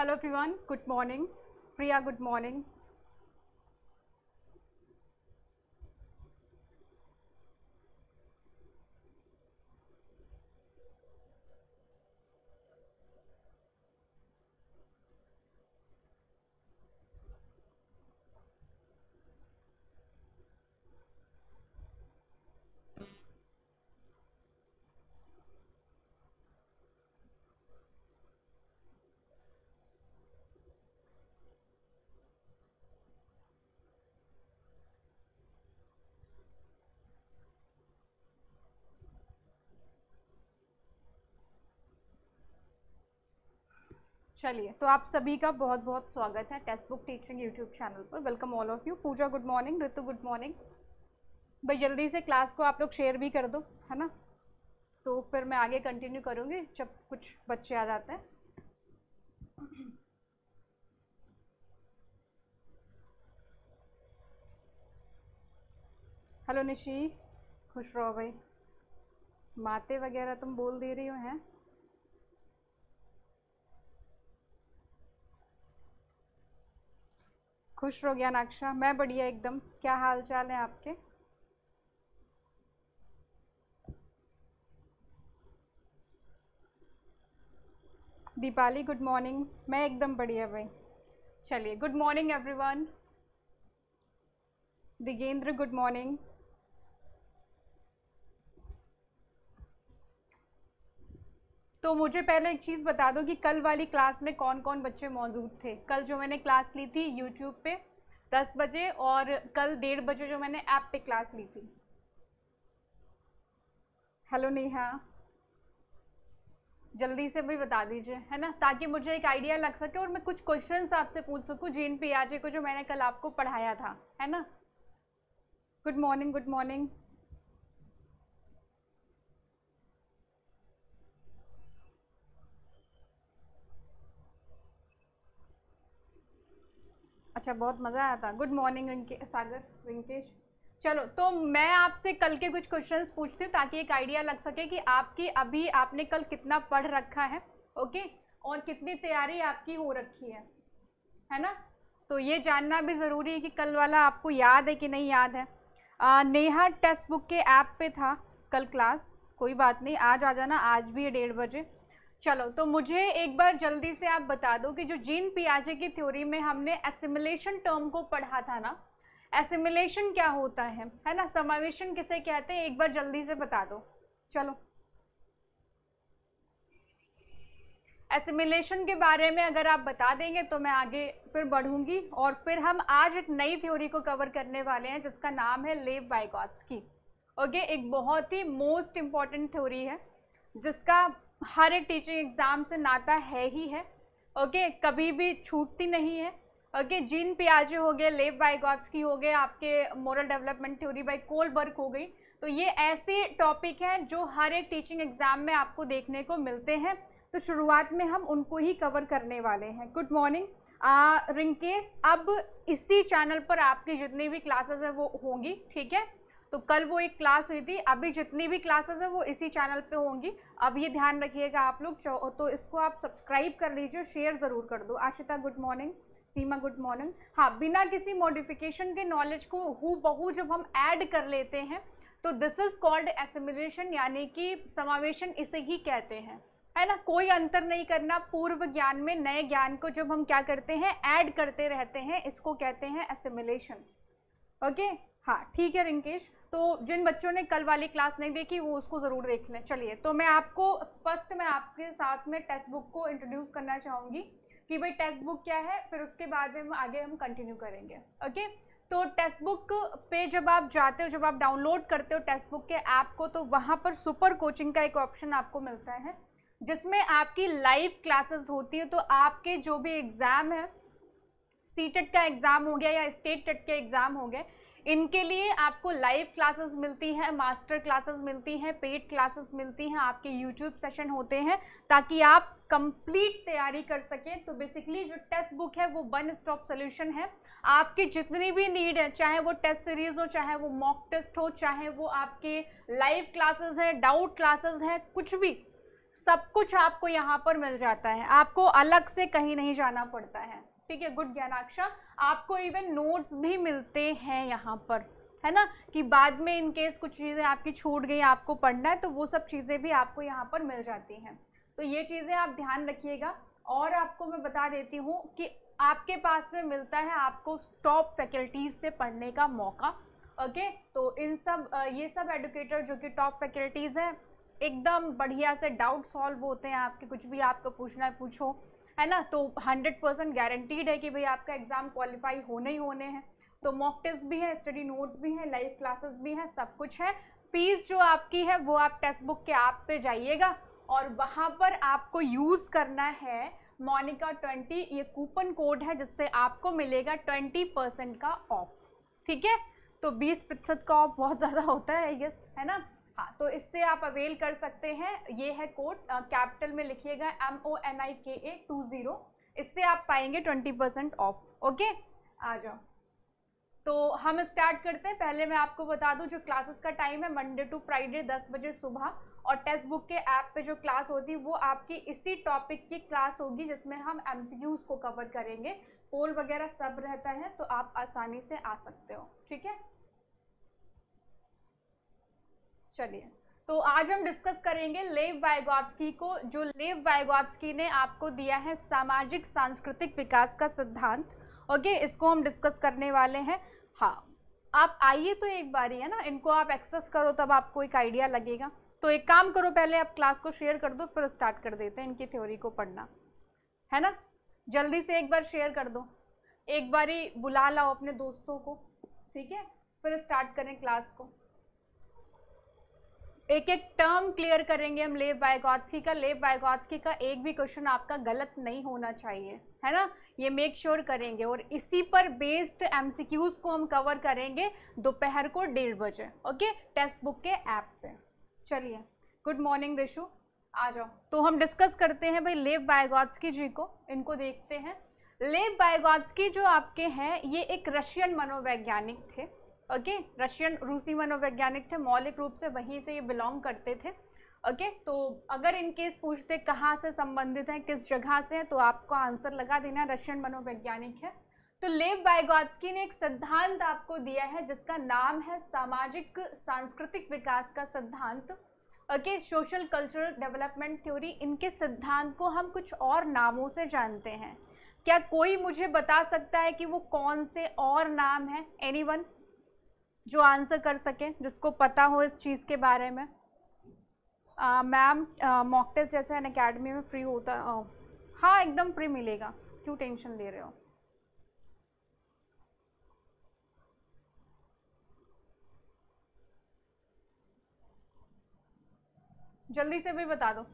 Hello everyone, good morning. Priya, good morning. चलिए, तो आप सभी का बहुत बहुत स्वागत है textbook teaching YouTube channel पर। Welcome all of you. Puja good morning, Ritu good morning. भाई जल्दी से क्लास को आप लोग शेयर भी कर दो, है ना, तो फिर मैं आगे कंटिन्यू करूँगी जब कुछ बच्चे आ जाते हैं। हेलो निशी, खुश रहो भाई। माते वगैरह तुम बोल दे रही हो हैं। खुश रहो ज्ञानाक्षा। मैं बढ़िया एकदम। क्या हाल चाल है आपके? Deepali good morning. मैं एकदम बढ़िया भाई। चलिए, good morning everyone. Digendra good morning. तो मुझे पहले एक चीज़ बता दो कि कल वाली क्लास में कौन कौन बच्चे मौजूद थे। कल जो मैंने क्लास ली थी यूट्यूब पे 10 बजे, और कल 1:30 बजे जो मैंने ऐप पे क्लास ली थी। हेलो नेहा, जल्दी से भी बता दीजिए, है ना, ताकि मुझे एक आइडिया लग सके और मैं कुछ क्वेश्चंस आपसे पूछ सकूं जीन पियाजे को, जो मैंने कल आपको पढ़ाया था, है ना। Good morning, good morning. अच्छा, बहुत मज़ा आया था। गुड मॉर्निंग सागर, रिंकेश। चलो, तो मैं आपसे कल के कुछ क्वेश्चंस पूछती हूँ ताकि एक आइडिया लग सके कि आपकी अभी आपने कल कितना पढ़ रखा है, ओके, और कितनी तैयारी आपकी हो रखी है ना। तो ये जानना भी ज़रूरी है कि कल वाला आपको याद है कि नहीं याद है। नेहा टेक्स्ट बुक के ऐप पे था कल क्लास। कोई बात नहीं, आज आ जाना, आज भी है 1:30 बजे। चलो, तो मुझे एक बार जल्दी से आप बता दो कि जो जीन पियाजे की थ्योरी में हमने एसिमिलेशन टर्म को पढ़ा था ना, एसिमिलेशन क्या होता है ना, समावेशन किसे कहते हैं, एक बार जल्दी से बता दो। चलो, एसिमिलेशन के बारे में अगर आप बता देंगे तो मैं आगे फिर बढ़ूंगी, और फिर हम आज एक नई थ्योरी को कवर करने वाले हैं जिसका नाम है लेव वाइगॉत्स्की। ओके, एक बहुत ही मोस्ट इम्पॉर्टेंट थ्योरी है जिसका हर एक टीचिंग एग्जाम से नाता है ही है। ओके, कभी भी छूटती नहीं है। ओके, जीन पियाजे हो गए, लेव वाइगॉत्स्की हो गए, आपके moral development theory by Kohlberg हो गई। तो ये ऐसे टॉपिक हैं जो हर एक टीचिंग एग्जाम में आपको देखने को मिलते हैं, तो शुरुआत में हम उनको ही कवर करने वाले हैं। Good morning Rinkesh. अब इसी चैनल पर आपकी जितनी भी क्लासेस है वो होंगी, ठीक है। तो कल वो एक क्लास हुई थी, अभी जितनी भी क्लासेस है वो इसी चैनल पे होंगी। अब ये ध्यान रखिएगा आप लोग, तो इसको आप सब्सक्राइब कर लीजिए, शेयर ज़रूर कर दो। आशिता गुड मॉर्निंग, सीमा गुड मॉर्निंग। हाँ, बिना किसी मॉडिफिकेशन के नॉलेज को हूबहू जब हम ऐड कर लेते हैं तो दिस इज कॉल्ड एसिमिलेशन, यानी कि समावेशन इसे ही कहते हैं, है ना। कोई अंतर नहीं करना, पूर्व ज्ञान में नए ज्ञान को जब हम क्या करते हैं, ऐड करते रहते हैं, इसको कहते हैं एसिमिलेशन। ओके, हाँ ठीक है रिंकेश। तो जिन बच्चों ने कल वाली क्लास नहीं देखी वो उसको ज़रूर देख लें। चलिए, तो मैं आपको फर्स्ट मैं आपके साथ में टेक्स्ट बुक को इंट्रोड्यूस करना चाहूँगी कि भाई टेक्स्ट बुक क्या है, फिर उसके बाद में आगे हम कंटिन्यू करेंगे। ओके, तो टेक्स्ट बुक पे जब आप जाते हो, जब आप डाउनलोड करते हो टेक्स्ट बुक के ऐप को, तो वहाँ पर सुपर कोचिंग का एक ऑप्शन आपको मिलता है जिसमें आपकी लाइव क्लासेस होती है। तो आपके जो भी एग्ज़ाम है, सीटेट का एग्ज़ाम हो गया या स्टेट टेट के एग्ज़ाम हो गए, इनके लिए आपको लाइव क्लासेस मिलती हैं, मास्टर क्लासेस मिलती हैं, पेड क्लासेस मिलती हैं, आपके यूट्यूब सेशन होते हैं ताकि आप कंप्लीट तैयारी कर सकें। तो बेसिकली जो टेक्स्ट बुक है वो वन स्टॉप सोल्यूशन है। आपकी जितनी भी नीड है, चाहे वो टेस्ट सीरीज हो, चाहे वो मॉक टेस्ट हो, चाहे वो आपके लाइव क्लासेस हैं, डाउट क्लासेस हैं, कुछ भी, सब कुछ आपको यहाँ पर मिल जाता है, आपको अलग से कहीं नहीं जाना पड़ता है, ठीक है। गुड ज्ञानाक्षा, आपको इवन नोट्स भी मिलते हैं यहाँ पर, है ना, कि बाद में इन केस कुछ चीज़ें आपकी छूट गई, आपको पढ़ना है, तो वो सब चीज़ें भी आपको यहाँ पर मिल जाती हैं। तो ये चीज़ें आप ध्यान रखिएगा। और आपको मैं बता देती हूँ कि आपके पास में मिलता है आपको टॉप फैकल्टीज से पढ़ने का मौका, ओके। तो इन सब ये सब एडुकेटर जो कि टॉप फैकल्टीज़ हैं, एकदम बढ़िया से डाउट सॉल्व होते हैं आपके, कुछ भी आपको पूछना है पूछो, है ना। तो 100% गारंटीड है कि भाई आपका एग्ज़ाम क्वालिफाई होने ही होने हैं। तो मॉक टेस्ट भी है, स्टडी नोट्स भी हैं, लाइव क्लासेस भी हैं, सब कुछ है। फीस जो आपकी है वो आप टेक्स्ट बुक के ऐप पे जाइएगा और वहाँ पर आपको यूज़ करना है मोनिका 20, ये कूपन कोड है जिससे आपको मिलेगा 20% का ऑफ, ठीक है। तो 20% का ऑफ बहुत ज़्यादा होता है आई गेस, है ना। हाँ, तो इससे आप अवेल कर सकते हैं। ये है कोड, कैपिटल में लिखिएगा MONIKA 20, इससे आप पाएंगे 20% ऑफ, ओके। आ जाओ, तो हम स्टार्ट करते हैं। पहले मैं आपको बता दूं जो क्लासेस का टाइम है, मंडे टू फ्राइडे 10 बजे सुबह, और टेक्स्ट बुक के ऐप पे जो क्लास होती है वो आपकी इसी टॉपिक की क्लास होगी जिसमें हम MCQs को कवर करेंगे, पोल वगैरह सब रहता है, तो आप आसानी से आ सकते हो, ठीक है। चलिए, तो आज हम डिस्कस करेंगे लेव वाइगोत्स्की को, जो लेव वाइगोत्स्की ने आपको दिया है सामाजिक सांस्कृतिक विकास का सिद्धांत, ओके। इसको हम डिस्कस करने वाले हैं। हाँ, आप आइए तो एक बार ही, है ना, इनको आप एक्सेस करो तब आपको एक आइडिया लगेगा। तो एक काम करो, पहले आप क्लास को शेयर कर दो, फिर स्टार्ट कर देते हैं इनकी थ्योरी को पढ़ना, है ना। जल्दी से एक बार शेयर कर दो, एक बार ही बुला लाओ अपने दोस्तों को, ठीक है, फिर स्टार्ट करें क्लास को। एक एक टर्म क्लियर करेंगे हम लेव वाइगोत्स्की का। लेव वाइगोत्स्की का एक भी क्वेश्चन आपका गलत नहीं होना चाहिए, है ना, ये मेक श्योर करेंगे। और इसी पर बेस्ड MCQs को हम कवर करेंगे दोपहर को 1:30 बजे, ओके, टेक्स्ट बुक के ऐप पे। चलिए, गुड मॉर्निंग ऋषु, आ जाओ। तो हम डिस्कस करते हैं भाई लेव वाइगोत्स्की जी को, इनको देखते हैं। लेव वाइगोत्स्की जो आपके हैं, ये एक रशियन मनोवैज्ञानिक थे, ओके, रशियन रूसी मनोवैज्ञानिक थे, मौलिक रूप से वहीं से ये बिलोंग करते थे, ओके। तो अगर इन केस पूछते कहाँ से संबंधित हैं, किस जगह से हैं, तो आपको आंसर लगा देना रशियन मनोवैज्ञानिक है। तो लेव वाइगोत्स्की ने एक सिद्धांत आपको दिया है जिसका नाम है सामाजिक सांस्कृतिक विकास का सिद्धांत, okay, social cultural development theory. इनके सिद्धांत को हम कुछ और नामों से जानते हैं, क्या कोई मुझे बता सकता है कि वो कौन से और नाम है? एनीवन जो आंसर कर सके, जिसको पता हो इस चीज़ के बारे में। मैम, मॉक टेस्ट जैसे अनअकैडमी में फ्री होता है? हाँ, एकदम फ्री मिलेगा, क्यों टेंशन ले रहे हो। जल्दी से भी बता दो।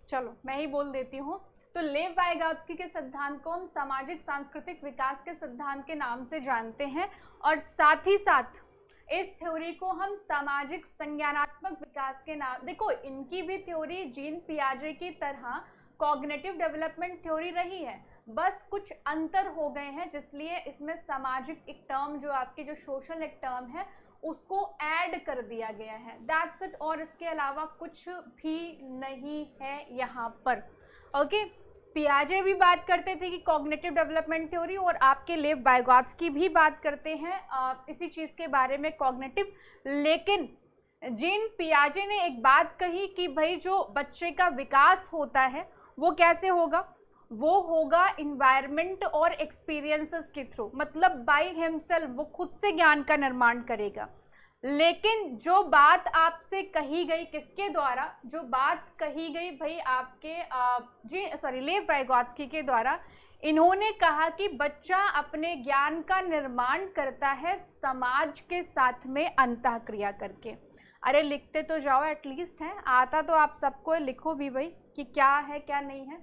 चलो मैं ही बोल देती हूँ। तो लेव वाइगोत्स्की के सिद्धांत को हम सामाजिक सांस्कृतिक विकास के सिद्धांत के नाम से जानते हैं, और साथ ही साथ इस थ्योरी को हम सामाजिक संज्ञानात्मक विकास के नाम, देखो इनकी भी थ्योरी जीन पियाजे की तरह कॉग्निटिव डेवलपमेंट थ्योरी रही है, बस कुछ अंतर हो गए हैं, जिसलिए इसमें सामाजिक एक टर्म, जो आपकी जो सोशल एक टर्म है, उसको ऐड कर दिया गया है, दैट्स इट। और इसके अलावा कुछ भी नहीं है यहाँ पर, ओके। पियाजे भी बात करते थे कि कॉग्निटिव डेवलपमेंट थ्योरी, और आपके लेव वाइगोत्स्की भी बात करते हैं इसी चीज़ के बारे में, कॉग्निटिव। लेकिन जीन पियाजे ने एक बात कही कि भाई जो बच्चे का विकास होता है वो कैसे होगा, वो होगा इन्वायरमेंट और एक्सपीरियंसेस के थ्रू, मतलब बाय हिमसेल्फ, वो खुद से ज्ञान का निर्माण करेगा। लेकिन जो बात आपसे कही गई, किसके द्वारा, जो बात कही गई भाई आपके लेव वाइगोत्स्की के द्वारा, इन्होंने कहा कि बच्चा अपने ज्ञान का निर्माण करता है समाज के साथ में अंतःक्रिया करके। अरे लिखते तो जाओ एटलीस्ट, है आता तो आप सबको, लिखो भी भाई कि क्या है क्या नहीं है,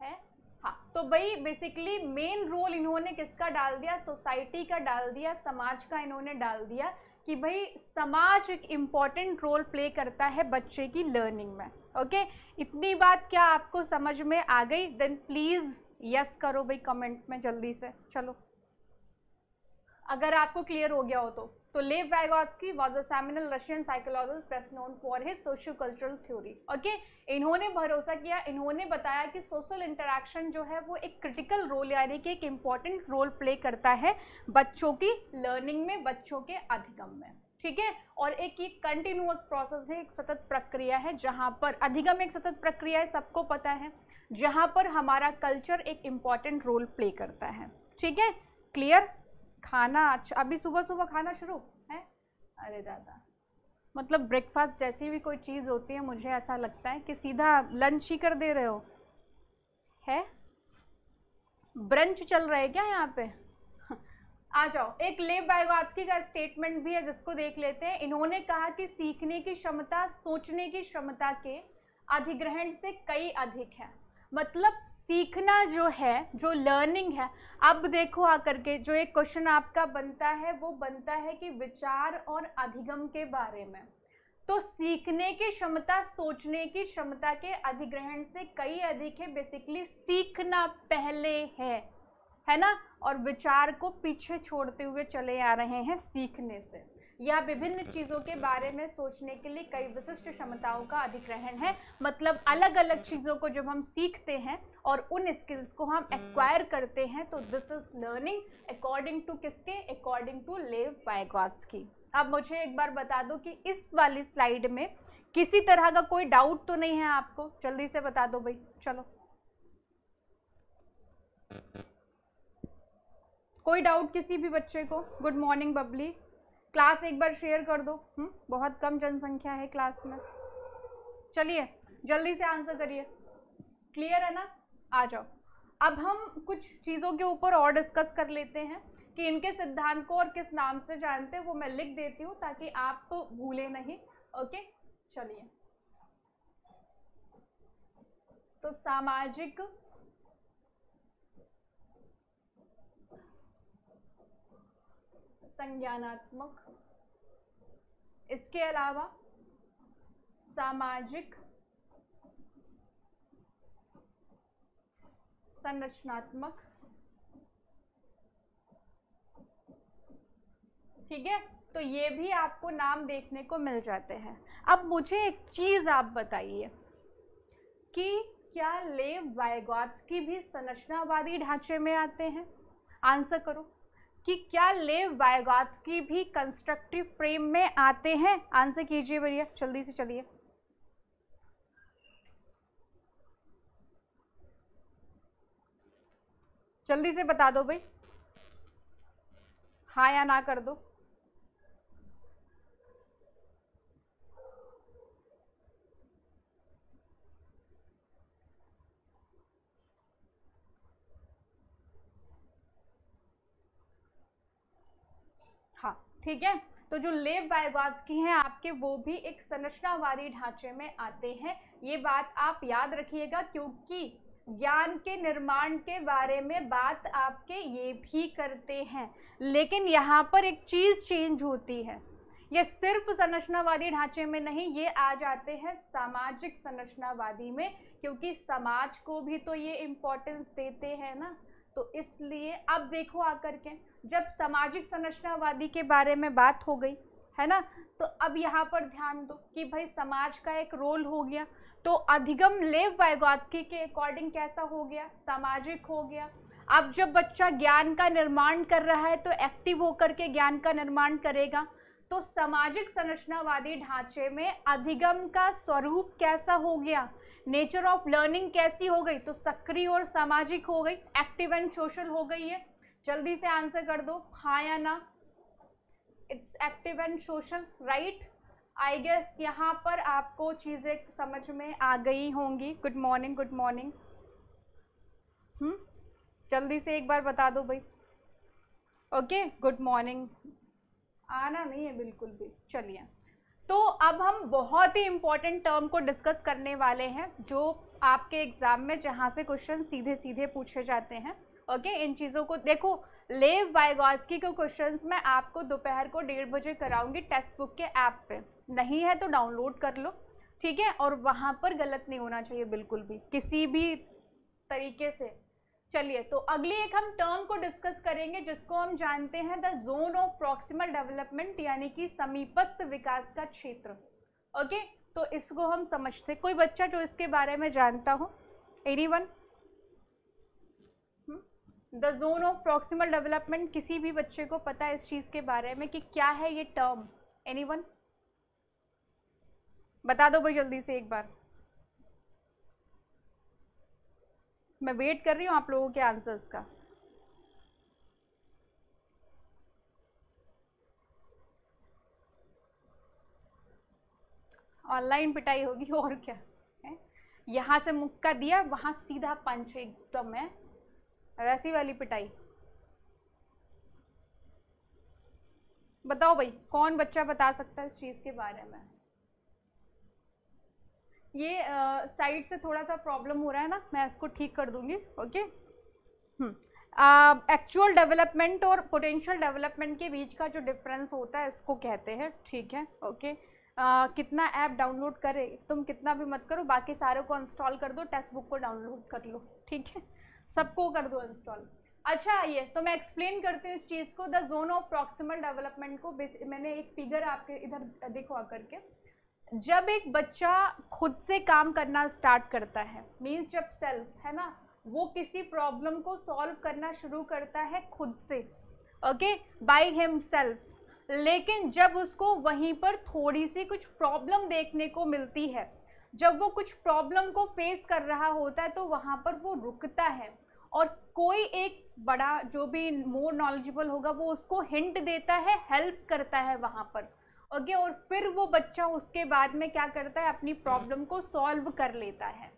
है। हाँ, तो भाई बेसिकली मेन रोल इन्होंने किसका डाल दिया, सोसाइटी का डाल दिया, समाज का इन्होंने डाल दिया कि भाई समाज एक इम्पॉर्टेंट रोल प्ले करता है बच्चे की लर्निंग में, ओके। इतनी बात क्या आपको समझ में आ गई? देन प्लीज़ यस करो भाई कमेंट में जल्दी से। चलो अगर आपको क्लियर हो गया हो तो लेव Vygotsky was a seminal Russian psychologist best known for his socio cultural theory. Okay, इन्होंने भरोसा किया, इन्होंने बताया कि सोशल इंटरेक्शन जो है वो एक क्रिटिकल रोल यानी कि एक इम्पॉर्टेंट रोल प्ले करता है बच्चों की लर्निंग में, बच्चों के अधिगम में, ठीक है। और एक ये कंटिन्यूअस प्रोसेस है, एक सतत प्रक्रिया है, जहाँ पर अधिगम एक सतत प्रक्रिया है, सबको पता है, जहाँ पर हमारा कल्चर एक इम्पॉर्टेंट रोल प्ले करता है, ठीक है। क्लियर? खाना अच्छा, अभी सुबह सुबह खाना शुरू है? अरे दादा, मतलब ब्रेकफास्ट जैसी भी कोई चीज़ होती है मुझे ऐसा लगता है कि सीधा लंच ही कर दे रहे हो, है ब्रंच चल रहा है क्या यहाँ पे? आ जाओ, एक लेव वाइगोत्स्की का स्टेटमेंट भी है जिसको देख लेते हैं। इन्होंने कहा कि सीखने की क्षमता सोचने की क्षमता के अधिग्रहण से कई अधिक है। मतलब सीखना जो है, जो लर्निंग है, अब देखो आकर के जो एक क्वेश्चन आपका बनता है वो बनता है कि विचार और अधिगम के बारे में। तो सीखने की क्षमता सोचने की क्षमता के अधिग्रहण से कई अधिक है। बेसिकली सीखना पहले है ना, और विचार को पीछे छोड़ते हुए चले आ रहे हैं सीखने से। यह विभिन्न चीज़ों के बारे में सोचने के लिए कई विशिष्ट क्षमताओं का अधिग्रहण है। मतलब अलग अलग चीज़ों को जब हम सीखते हैं और उन स्किल्स को हम एक्वायर करते हैं तो this is learning according to किसके? According to Lev Vygotsky. अब मुझे एक बार बता दो कि इस वाली स्लाइड में किसी तरह का कोई डाउट तो नहीं है आपको? जल्दी से बता दो भाई, चलो। कोई डाउट किसी भी बच्चे को? Good morning Babli. क्लास एक बार शेयर कर दो, बहुत कम जनसंख्या है क्लास में। चलिए जल्दी से आंसर करिए। क्लियर है ना? आ जाओ। अब हम कुछ चीज़ों के ऊपर और डिस्कस कर लेते हैं कि इनके सिद्धांत को और किस नाम से जानते हैं, वो मैं लिख देती हूँ ताकि आप भूले नहीं। ओके, चलिए। तो सामाजिक संज्ञानात्मक, इसके अलावा सामाजिक संरचनात्मक, ठीक है। तो ये भी आपको नाम देखने को मिल जाते हैं। अब मुझे एक चीज आप बताइए कि क्या लेव वाइगोत्स्की भी संरचनावादी ढांचे में आते हैं? आंसर करो कि क्या लेव वाइगोत्स्की भी कंस्ट्रक्टिव फ्रेम में आते हैं? आंसर कीजिए भैया, जल्दी से चलिए। जल्दी से बता दो भाई, हाँ या ना कर दो। हाँ, ठीक है। तो जो लेव वाइगोत्स्की हैं आपके, वो भी एक संरचनावादी ढांचे में आते हैं। ये बात आप याद रखिएगा, क्योंकि ज्ञान के निर्माण के बारे में बात आपके ये भी करते हैं, लेकिन यहाँ पर एक चीज चेंज होती है। ये सिर्फ संरचनावादी ढांचे में नहीं, ये आ जाते हैं सामाजिक संरचनावादी में, क्योंकि समाज को भी तो ये इम्पोर्टेंस देते हैं ना। तो इसलिए अब देखो आकर के, जब सामाजिक संरचनावादी के बारे में बात हो गई है ना, तो अब यहाँ पर ध्यान दो कि भाई समाज का एक रोल हो गया। तो अधिगम लेव वाइगोत्स्की के अकॉर्डिंग कैसा हो गया? सामाजिक हो गया। अब जब बच्चा ज्ञान का निर्माण कर रहा है तो एक्टिव होकर के ज्ञान का निर्माण करेगा। तो सामाजिक संरचनावादी ढांचे में अधिगम का स्वरूप कैसा हो गया? नेचर ऑफ लर्निंग कैसी हो गई? तो सक्रिय और सामाजिक हो गई, एक्टिव एंड सोशल हो गई है। जल्दी से आंसर कर दो, हाँ या ना? It's active and social, right? I guess यहाँ पर आपको चीजें समझ में आ गई होंगी। Good morning, good morning. जल्दी से एक बार बता दो भाई। Okay, good morning. आना नहीं है बिल्कुल भी। चलिए, तो अब हम बहुत ही इंपॉर्टेंट टर्म को डिस्कस करने वाले हैं, जो आपके एग्जाम में जहाँ से क्वेश्चन सीधे सीधे पूछे जाते हैं। ओके, इन चीज़ों को देखो। लेव वाइगोत्स्की के क्वेश्चंस मैं आपको दोपहर को 1:30 बजे कराऊंगी टेक्स्ट बुक के ऐप पे। नहीं है तो डाउनलोड कर लो, ठीक है। और वहाँ पर गलत नहीं होना चाहिए बिल्कुल भी, किसी भी तरीके से, चलिए, तो अगली एक हम टर्म को डिस्कस करेंगे जिसको हम जानते हैं the zone of proximal development, यानी कि समीपस्थ विकास का क्षेत्र। ओके, तो इसको हम समझते, कोई बच्चा जो इसके बारे में जानता हो, anyone? The zone of proximal development, किसी भी बच्चे को पता है इस चीज के बारे में कि क्या है ये टर्म? एनीवन बता दो भाई जल्दी से एक बार, मैं वेट कर रही हूँ आप लोगों के आंसर्स का। ऑनलाइन पिटाई होगी और क्या है, यहाँ से मुक्का दिया वहां सीधा पंच एकदम है, वैसी वाली पिटाई। बताओ भाई कौन बच्चा बता सकता है इस चीज के बारे में? ये साइड से थोड़ा सा प्रॉब्लम हो रहा है ना, मैं इसको ठीक कर दूंगी। ओके, एक्चुअल डेवलपमेंट और पोटेंशियल डेवलपमेंट के बीच का जो डिफरेंस होता है इसको कहते हैं, ठीक है। ओके, कितना ऐप डाउनलोड करे तुम, कितना भी मत करो, बाकी सारे को इंस्टॉल कर दो, टेक्स्ट बुक को डाउनलोड कर लो, ठीक है, सबको कर दो इंस्टॉल। अच्छा, आइए तो मैं एक्सप्लेन करती हूँ इस चीज़ को, the zone of proximal development को। मैंने एक फिगर आपके इधर देखो आकर के, जब एक बच्चा खुद से काम करना स्टार्ट करता है, मीन्स जब सेल्फ है ना, वो किसी प्रॉब्लम को सॉल्व करना शुरू करता है खुद से, ओके, बाय हिमसेल्फ, लेकिन जब उसको वहीं पर थोड़ी सी कुछ प्रॉब्लम देखने को मिलती है, जब वो कुछ प्रॉब्लम को फेस कर रहा होता है, तो वहाँ पर वो रुकता है और कोई एक बड़ा जो भी मोर नॉलेजेबल होगा वो उसको हिंट देता है, हेल्प करता है वहाँ पर, ओके, और फिर वो बच्चा उसके बाद में क्या करता है, अपनी प्रॉब्लम को सॉल्व कर लेता है।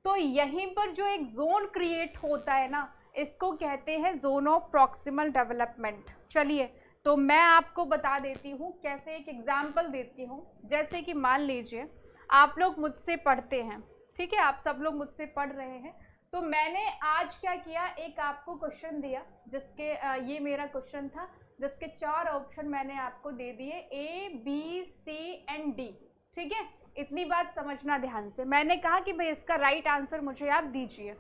तो यहीं पर जो एक जोन क्रिएट होता है ना, इसको कहते हैं जोन ऑफ प्रॉक्सिमल डेवलपमेंट। चलिए, तो मैं आपको बता देती हूँ कैसे, एक एग्जाम्पल देती हूँ। जैसे कि मान लीजिए आप लोग मुझसे पढ़ते हैं, ठीक है, आप सब लोग मुझसे पढ़ रहे हैं, तो मैंने आज क्या किया, एक आपको क्वेश्चन दिया जिसके ये मेरा क्वेश्चन था, जिसके 4 ऑप्शन मैंने आपको दे दिए, A, B, C and D, ठीक है। इतनी बात समझना ध्यान से, मैंने कहा कि भाई इसका राइट आंसर मुझे आप दीजिए।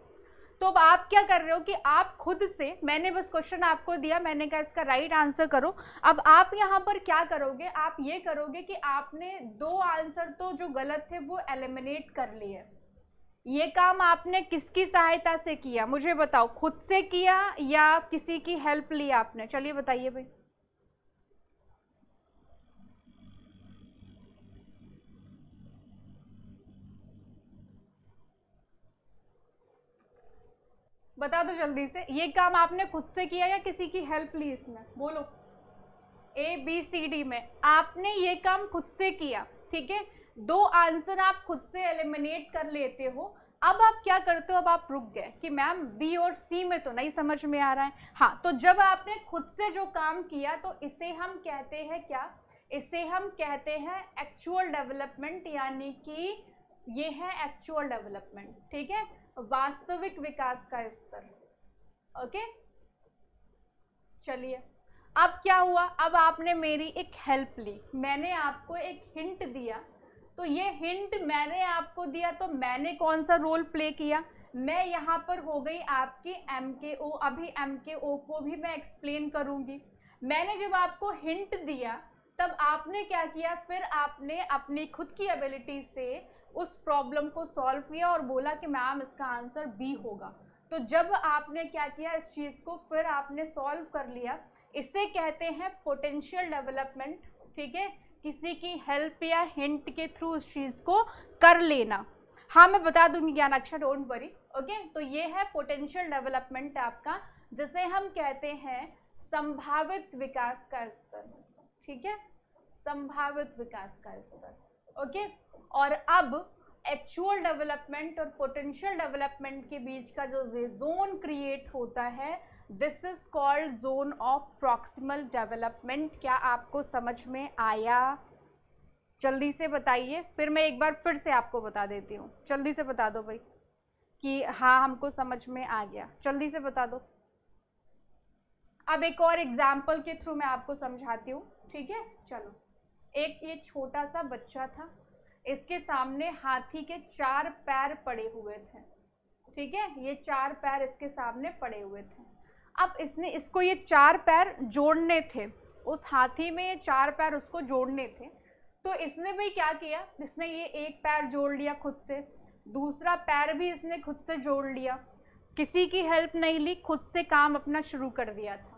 तो अब आप क्या कर रहे हो कि आप खुद से, मैंने बस क्वेश्चन आपको दिया, मैंने कहा इसका राइट आंसर करो। अब आप यहाँ पर क्या करोगे, आप ये करोगे कि आपने 2 आंसर तो जो गलत थे वो एलिमिनेट कर लिए। ये काम आपने किसकी सहायता से किया मुझे बताओ, खुद से किया या किसी की हेल्प ली आपने? चलिए बताइए भाई। बता दो जल्दी से, ये काम आपने खुद से किया या किसी की हेल्प ली? इसमें बोलो, ABCD में आपने ये काम खुद से किया, ठीक है। 2 आंसर आप खुद से एलिमिनेट कर लेते हो। अब आप क्या करते हो, अब आप रुक गए कि मैम B और C में तो नहीं समझ में आ रहा है। हाँ, तो जब आपने खुद से जो काम किया तो इसे हम कहते हैं क्या, इसे हम कहते हैं एक्चुअल डेवलपमेंट, यानी कि ये है एक्चुअल डेवलपमेंट, ठीक है, वास्तविक विकास का स्तर। ओके, चलिए, अब क्या हुआ, अब आपने मेरी एक हेल्प ली, मैंने आपको एक हिंट दिया, तो ये हिंट मैंने आपको दिया, तो मैंने कौन सा रोल प्ले किया, मैं यहाँ पर हो गई आपकी MKO। अभी MKO को भी मैं एक्सप्लेन करूँगी। मैंने जब आपको हिंट दिया तब आपने क्या किया, फिर आपने अपनी खुद की एबिलिटी से उस प्रॉब्लम को सॉल्व किया और बोला कि मैम इसका आंसर B होगा। तो जब आपने क्या किया, इस चीज़ को फिर आपने सॉल्व कर लिया, इसे कहते हैं पोटेंशियल डेवलपमेंट, ठीक है, किसी की हेल्प या हिंट के थ्रू उस चीज़ को कर लेना। हाँ, मैं बता दूंगी ज्ञानाक्षा, डोंट वरी। ओके, तो ये है पोटेंशियल डेवलपमेंट आपका, जिसे हम कहते हैं संभावित विकास का स्तर, ठीक है, संभावित विकास का स्तर। ओके, और अब एक्चुअल डेवलपमेंट और पोटेंशियल डेवलपमेंट के बीच का जो जोन क्रिएट होता है, this is called zone of proximal development. क्या आपको समझ में आया? जल्दी से बताइए, फिर मैं एक बार फिर से आपको बता देती हूँ। जल्दी से बता दो भाई कि हाँ हमको समझ में आ गया, जल्दी से बता दो। अब एक और एग्जाम्पल के थ्रू मैं आपको समझाती हूँ, ठीक है। चलो, एक ये छोटा सा बच्चा था, इसके सामने हाथी के 4 पैर पड़े हुए थे, ठीक है, ये 4 पैर इसके सामने पड़े हुए थे। अब इसने इसको ये 4 पैर जोड़ने थे, उस हाथी में ये 4 पैर उसको जोड़ने थे। तो इसने भाई क्या किया, इसने ये एक पैर जोड़ लिया खुद से, दूसरा पैर भी इसने खुद से जोड़ लिया, किसी की हेल्प नहीं ली, खुद से काम अपना शुरू कर दिया था।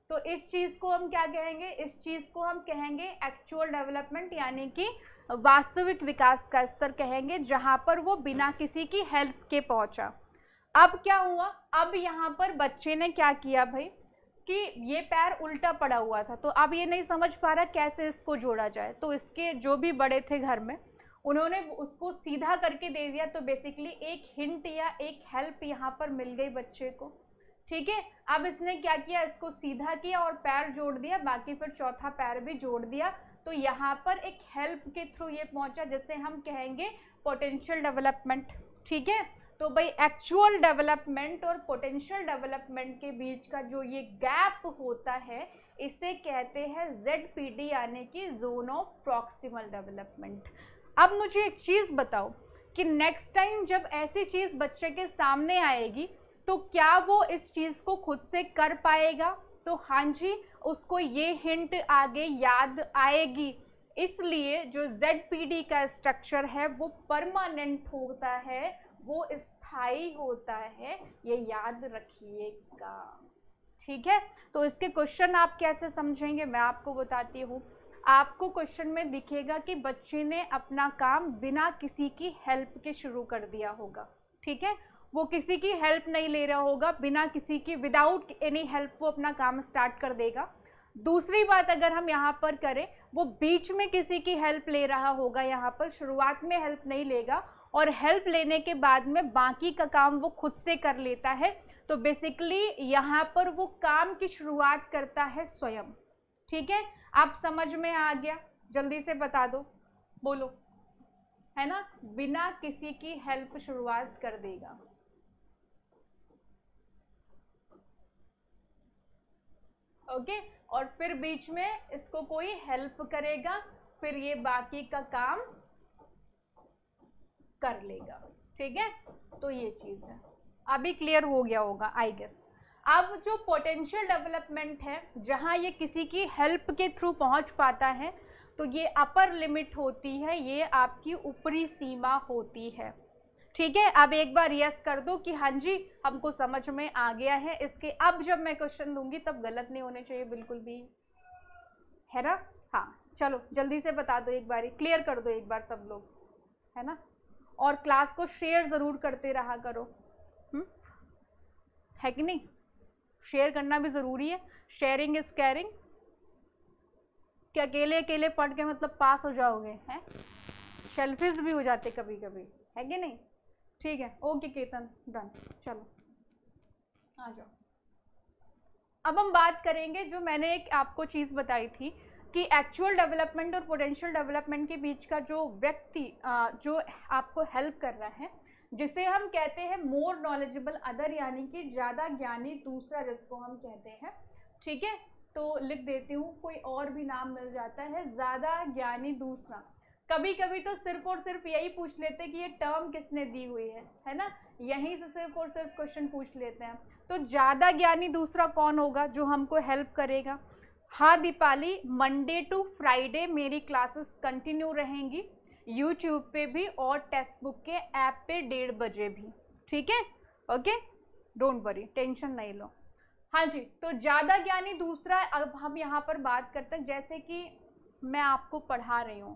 तो इस चीज़ को हम क्या कहेंगे, इस चीज़ को हम कहेंगे एक्चुअल डेवलपमेंट, यानी कि वास्तविक विकास का स्तर कहेंगे, जहाँ पर वो बिना किसी की हेल्प के पहुँचा। अब क्या हुआ, अब यहाँ पर बच्चे ने क्या किया भाई कि ये पैर उल्टा पड़ा हुआ था, तो अब ये नहीं समझ पा रहा कैसे इसको जोड़ा जाए। तो इसके जो भी बड़े थे घर में, उन्होंने उसको सीधा करके दे दिया। तो बेसिकली एक हिंट या एक हेल्प यहाँ पर मिल गई बच्चे को। ठीक है, अब इसने क्या किया, इसको सीधा किया और पैर जोड़ दिया, बाकी फिर चौथा पैर भी जोड़ दिया। तो यहाँ पर एक हेल्प के थ्रू ये पहुंचा, जिसे हम कहेंगे पोटेंशियल डेवलपमेंट। ठीक है, तो भाई एक्चुअल डेवलपमेंट और पोटेंशियल डेवलपमेंट के बीच का जो ये गैप होता है, इसे कहते हैं ZPD, यानी कि जोन ऑफ प्रॉक्सिमल डेवलपमेंट। अब मुझे एक चीज़ बताओ कि नेक्स्ट टाइम जब ऐसी चीज़ बच्चे के सामने आएगी, तो क्या वो इस चीज़ को खुद से कर पाएगा? तो हाँ जी, उसको ये हिंट आगे याद आएगी। इसलिए जो ZPD का स्ट्रक्चर है वो परमानेंट होता है, वो स्थायी होता है, ये याद रखिएगा। ठीक है, तो इसके क्वेश्चन आप कैसे समझेंगे मैं आपको बताती हूँ। आपको क्वेश्चन में दिखेगा कि बच्चे ने अपना काम बिना किसी की हेल्प के शुरू कर दिया होगा। ठीक है, वो किसी की हेल्प नहीं ले रहा होगा, बिना किसी की, विदाउट एनी हेल्प वो अपना काम स्टार्ट कर देगा। दूसरी बात अगर हम यहाँ पर करें, वो बीच में किसी की हेल्प ले रहा होगा, यहाँ पर शुरुआत में हेल्प नहीं लेगा, और हेल्प लेने के बाद में बाकी का काम वो खुद से कर लेता है। तो बेसिकली यहाँ पर वो काम की शुरुआत करता है स्वयं। ठीक है, आप समझ में आ गया? जल्दी से बता दो, बोलो, है ना, बिना किसी की हेल्प शुरुआत कर देगा। ओके, और फिर बीच में इसको कोई हेल्प करेगा, फिर ये बाकी का काम कर लेगा। ठीक है, तो ये चीज है, अभी क्लियर हो गया होगा आई गेस। अब जो पोटेंशियल डेवलपमेंट है, जहां ये किसी की हेल्प के थ्रू पहुंच पाता है, तो ये अपर लिमिट होती है, ये आपकी ऊपरी सीमा होती है। ठीक है, अब एक बार यस कर दो कि हाँ जी हमको समझ में आ गया है। इसके अब जब मैं क्वेश्चन दूंगी तब गलत नहीं होने चाहिए बिल्कुल भी, है ना? हाँ, चलो जल्दी से बता दो, एक बार क्लियर कर दो एक बार सब लोग, है ना? और क्लास को शेयर ज़रूर करते रहा करो, है कि नहीं? शेयर करना भी ज़रूरी है, शेयरिंग इज केयरिंग। कि अकेले अकेले पढ़ के मतलब पास हो जाओगे, हैं? सेल्फिश भी हो जाते कभी कभी, है कि नहीं? ठीक है, ओके केतन, डन। चलो आ जाओ। अब हम बात करेंगे, जो मैंने एक आपको चीज़ बताई थी कि एक्चुअल डेवलपमेंट और पोटेंशियल डेवलपमेंट के बीच का जो व्यक्ति जो आपको हेल्प कर रहा है, जिसे हम कहते हैं मोर नॉलेजेबल अदर, यानी कि ज़्यादा ज्ञानी दूसरा, जिसको हम कहते हैं। ठीक है, तो लिख देती हूँ, कोई और भी नाम मिल जाता है, ज़्यादा ज्ञानी दूसरा। कभी कभी तो सिर्फ और सिर्फ यही पूछ लेते हैं कि ये टर्म किसने दी हुई है ना, यहीं से सिर्फ और सिर्फ क्वेश्चन पूछ लेते हैं। तो ज़्यादा ज्ञानी दूसरा कौन होगा जो हमको हेल्प करेगा? हाँ दीपाली, मंडे टू फ्राइडे मेरी क्लासेस कंटिन्यू रहेंगी, यूट्यूब पे भी और टेक्स्ट बुक के ऐप पे 1:30 बजे भी। ठीक है, ओके, डोंट वरी, टेंशन नहीं लो। हाँ जी, तो ज़्यादा ज्ञानी दूसरा, अब हम यहाँ पर बात करते हैं, जैसे कि मैं आपको पढ़ा रही हूँ।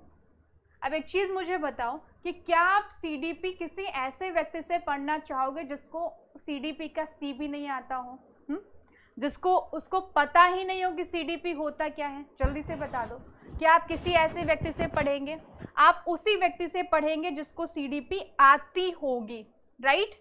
अब एक चीज़ मुझे बताओ कि क्या आप CDP किसी ऐसे व्यक्ति से पढ़ना चाहोगे जिसको CDP का C भी नहीं आता हो, जिसको उसको पता ही नहीं हो कि CDP होता क्या है? जल्दी से बता दो, क्या आप किसी ऐसे व्यक्ति से पढ़ेंगे? आप उसी व्यक्ति से पढ़ेंगे जिसको CDP आती होगी, राइट?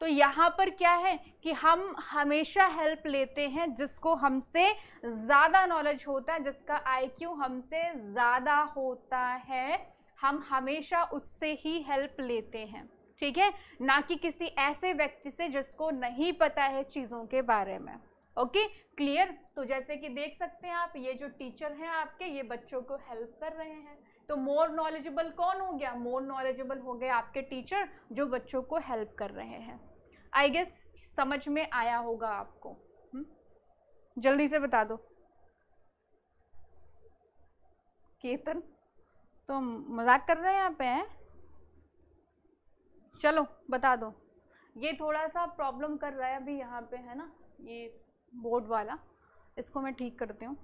तो यहाँ पर क्या है कि हम हमेशा हेल्प लेते हैं जिसको हमसे ज़्यादा नॉलेज होता है, जिसका IQ हमसे ज़्यादा होता है, हम हमेशा उससे ही हेल्प लेते हैं। ठीक है, ना कि किसी ऐसे व्यक्ति से जिसको नहीं पता है चीज़ों के बारे में। Okay, clear? तो जैसे कि देख सकते हैं आप, ये जो टीचर हैं आपके, ये बच्चों को हेल्प कर रहे हैं। तो मोर नॉलेजेबल कौन हो गया? मोर नॉलेजेबल हो गए आपके टीचर, जो बच्चों को हेल्प कर रहे हैं। आई गेस समझ में आया होगा आपको। जल्दी से बता दो। केतन तो मजाक कर रहे हैं यहाँ पे हैं। चलो बता दो। ये थोड़ा सा प्रॉब्लम कर रहा है अभी यहाँ पे, है ना, ये बोर्ड वाला, इसको मैं ठीक करती हूँ।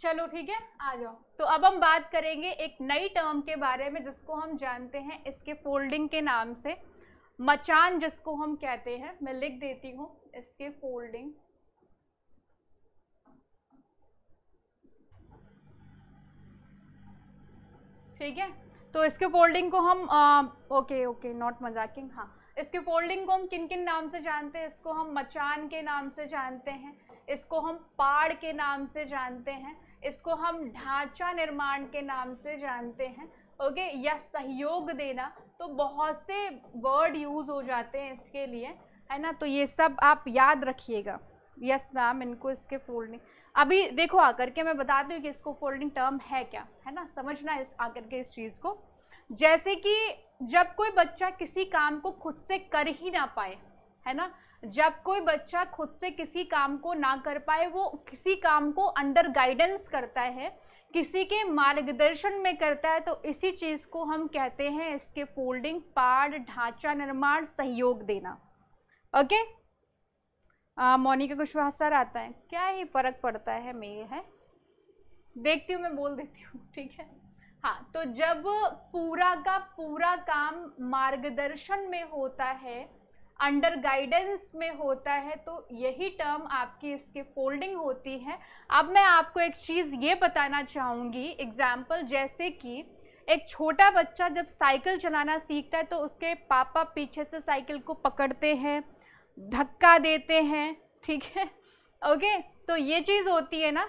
चलो ठीक है, आ जाओ। तो अब हम बात करेंगे एक नई टर्म के बारे में जिसको हम जानते हैं इसके फोल्डिंग के नाम से, मचान जिसको हम कहते हैं। मैं लिख देती हूँ इसके फोल्डिंग। ठीक है, तो इसके फोल्डिंग को हम ओके नॉट मजाकिंग, हाँ, इसके फोल्डिंग को हम किन किन नाम से जानते हैं? इसको हम मचान के नाम से जानते हैं, इसको हम पाड़ के नाम से जानते हैं, इसको हम ढांचा निर्माण के नाम से जानते हैं, ओके, या सहयोग देना। तो बहुत से वर्ड यूज हो जाते हैं इसके लिए, है ना, तो ये सब आप याद रखिएगा। यस मैम, इनको इसके फोल्डिंग अभी देखो आकर के मैं बताती हूँ कि इसको फोल्डिंग टर्म है क्या, है ना, समझना इस आकर के इस चीज़ को। जैसे कि जब कोई बच्चा किसी काम को खुद से कर ही ना पाए, है ना, जब कोई बच्चा खुद से किसी काम को ना कर पाए, वो किसी काम को अंडर गाइडेंस करता है, किसी के मार्गदर्शन में करता है, तो इसी चीज़ को हम कहते हैं इसके फोल्डिंग, पाड़, ढांचा निर्माण, सहयोग देना। ओके, मोनिका कुशवाहा सर आता है, क्या ही फर्क पड़ता है, मैं है देखती हूँ, मैं बोल देती हूँ, ठीक है। हाँ, तो जब पूरा का पूरा काम मार्गदर्शन में होता है, अंडर गाइडेंस में होता है, तो यही टर्म आपकी इसके फोल्डिंग होती है। अब मैं आपको एक चीज़ ये बताना चाहूँगी, एग्जाम्पल, जैसे कि एक छोटा बच्चा जब साइकिल चलाना सीखता है तो उसके पापा पीछे से साइकिल को पकड़ते हैं, धक्का देते हैं, ठीक है, ओके, तो ये चीज़ होती है ना,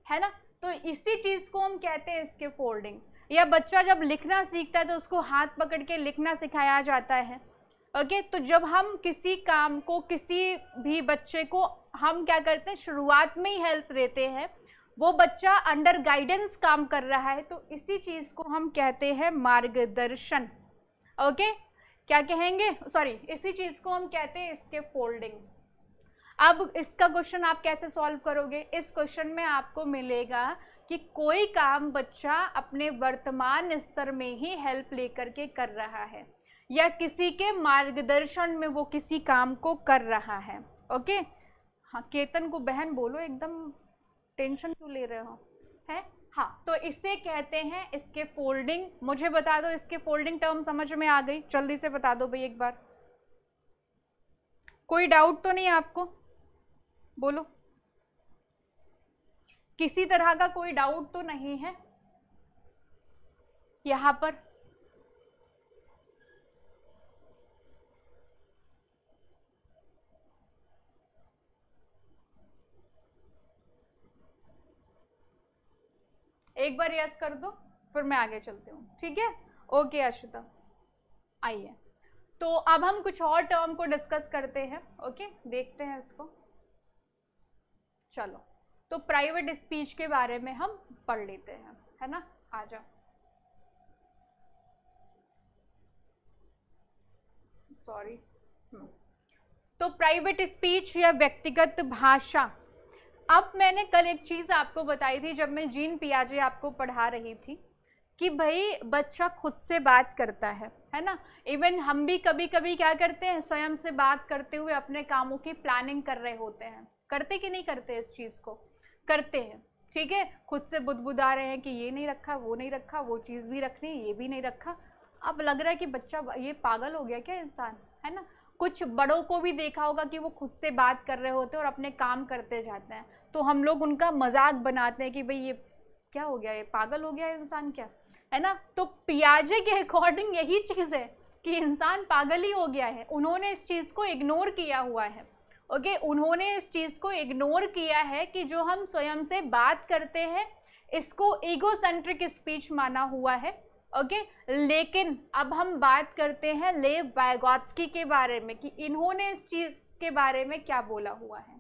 है ना, तो इसी चीज़ को हम कहते हैं इसके फोल्डिंग। या बच्चा जब लिखना सीखता है तो उसको हाथ पकड़ के लिखना सिखाया जाता है, ओके, तो जब हम किसी काम को, किसी भी बच्चे को हम क्या करते हैं, शुरुआत में ही हेल्प देते हैं, वो बच्चा अंडर गाइडेंस काम कर रहा है, तो इसी चीज़ को हम कहते हैं मार्गदर्शन। ओके, क्या कहेंगे, सॉरी, इसी चीज़ को हम कहते हैं इसके फोल्डिंग। अब इसका क्वेश्चन आप कैसे सॉल्व करोगे? इस क्वेश्चन में आपको मिलेगा कि कोई काम बच्चा अपने वर्तमान स्तर में ही हेल्प लेकर के कर रहा है, या किसी के मार्गदर्शन में वो किसी काम को कर रहा है। ओके, हाँ, केतन को बहन बोलो, एकदम टेंशन क्यों ले रहे हो, है, हाँ, तो इसे कहते हैं इसके फोल्डिंग। मुझे बता दो, इसके फोल्डिंग टर्म समझ में आ गई? जल्दी से बता दो भाई एक बार, कोई डाउट तो नहीं आपको? बोलो, किसी तरह का कोई डाउट तो नहीं है यहाँ पर? एक बार यस कर दो, फिर मैं आगे चलती हूँ, ठीक है। ओके अश्विता, आइए, तो अब हम कुछ और टर्म को डिस्कस करते हैं। ओके, देखते हैं इसको। चलो, तो प्राइवेट स्पीच के बारे में हम पढ़ लेते हैं, है ना, आ जाओ। सॉरी, तो प्राइवेट स्पीच या व्यक्तिगत भाषा। अब मैंने कल एक चीज़ आपको बताई थी जब मैं जीन पियाजे आपको पढ़ा रही थी कि भाई बच्चा खुद से बात करता है ना। इवन हम भी कभी कभी क्या करते हैं, स्वयं से बात करते हुए अपने कामों की प्लानिंग कर रहे होते हैं। करते कि नहीं करते? इस चीज़ को करते हैं, ठीक है। खुद से बुदबुदा रहे हैं कि ये नहीं रखा, वो नहीं रखा, वो चीज़ भी रखनी, ये भी नहीं रखा। अब लग रहा है कि बच्चा ये पागल हो गया क्या इंसान, है ना। कुछ बड़ों को भी देखा होगा कि वो खुद से बात कर रहे होते हैं और अपने काम करते जाते हैं, तो हम लोग उनका मजाक बनाते हैं कि भाई ये क्या हो गया, ये पागल हो गया इंसान क्या, है ना। तो पियाजे के अकॉर्डिंग यही चीज़ है कि इंसान पागल ही हो गया है। उन्होंने इस चीज़ को इग्नोर किया हुआ है। ओके, उन्होंने इस चीज़ को इग्नोर किया है कि जो हम स्वयं से बात करते हैं इसको ईगोसेंट्रिक स्पीच माना हुआ है। ओके, लेकिन अब हम बात करते हैं लेव वाइगोत्स्की के बारे में कि इन्होंने इस चीज़ के बारे में क्या बोला हुआ है।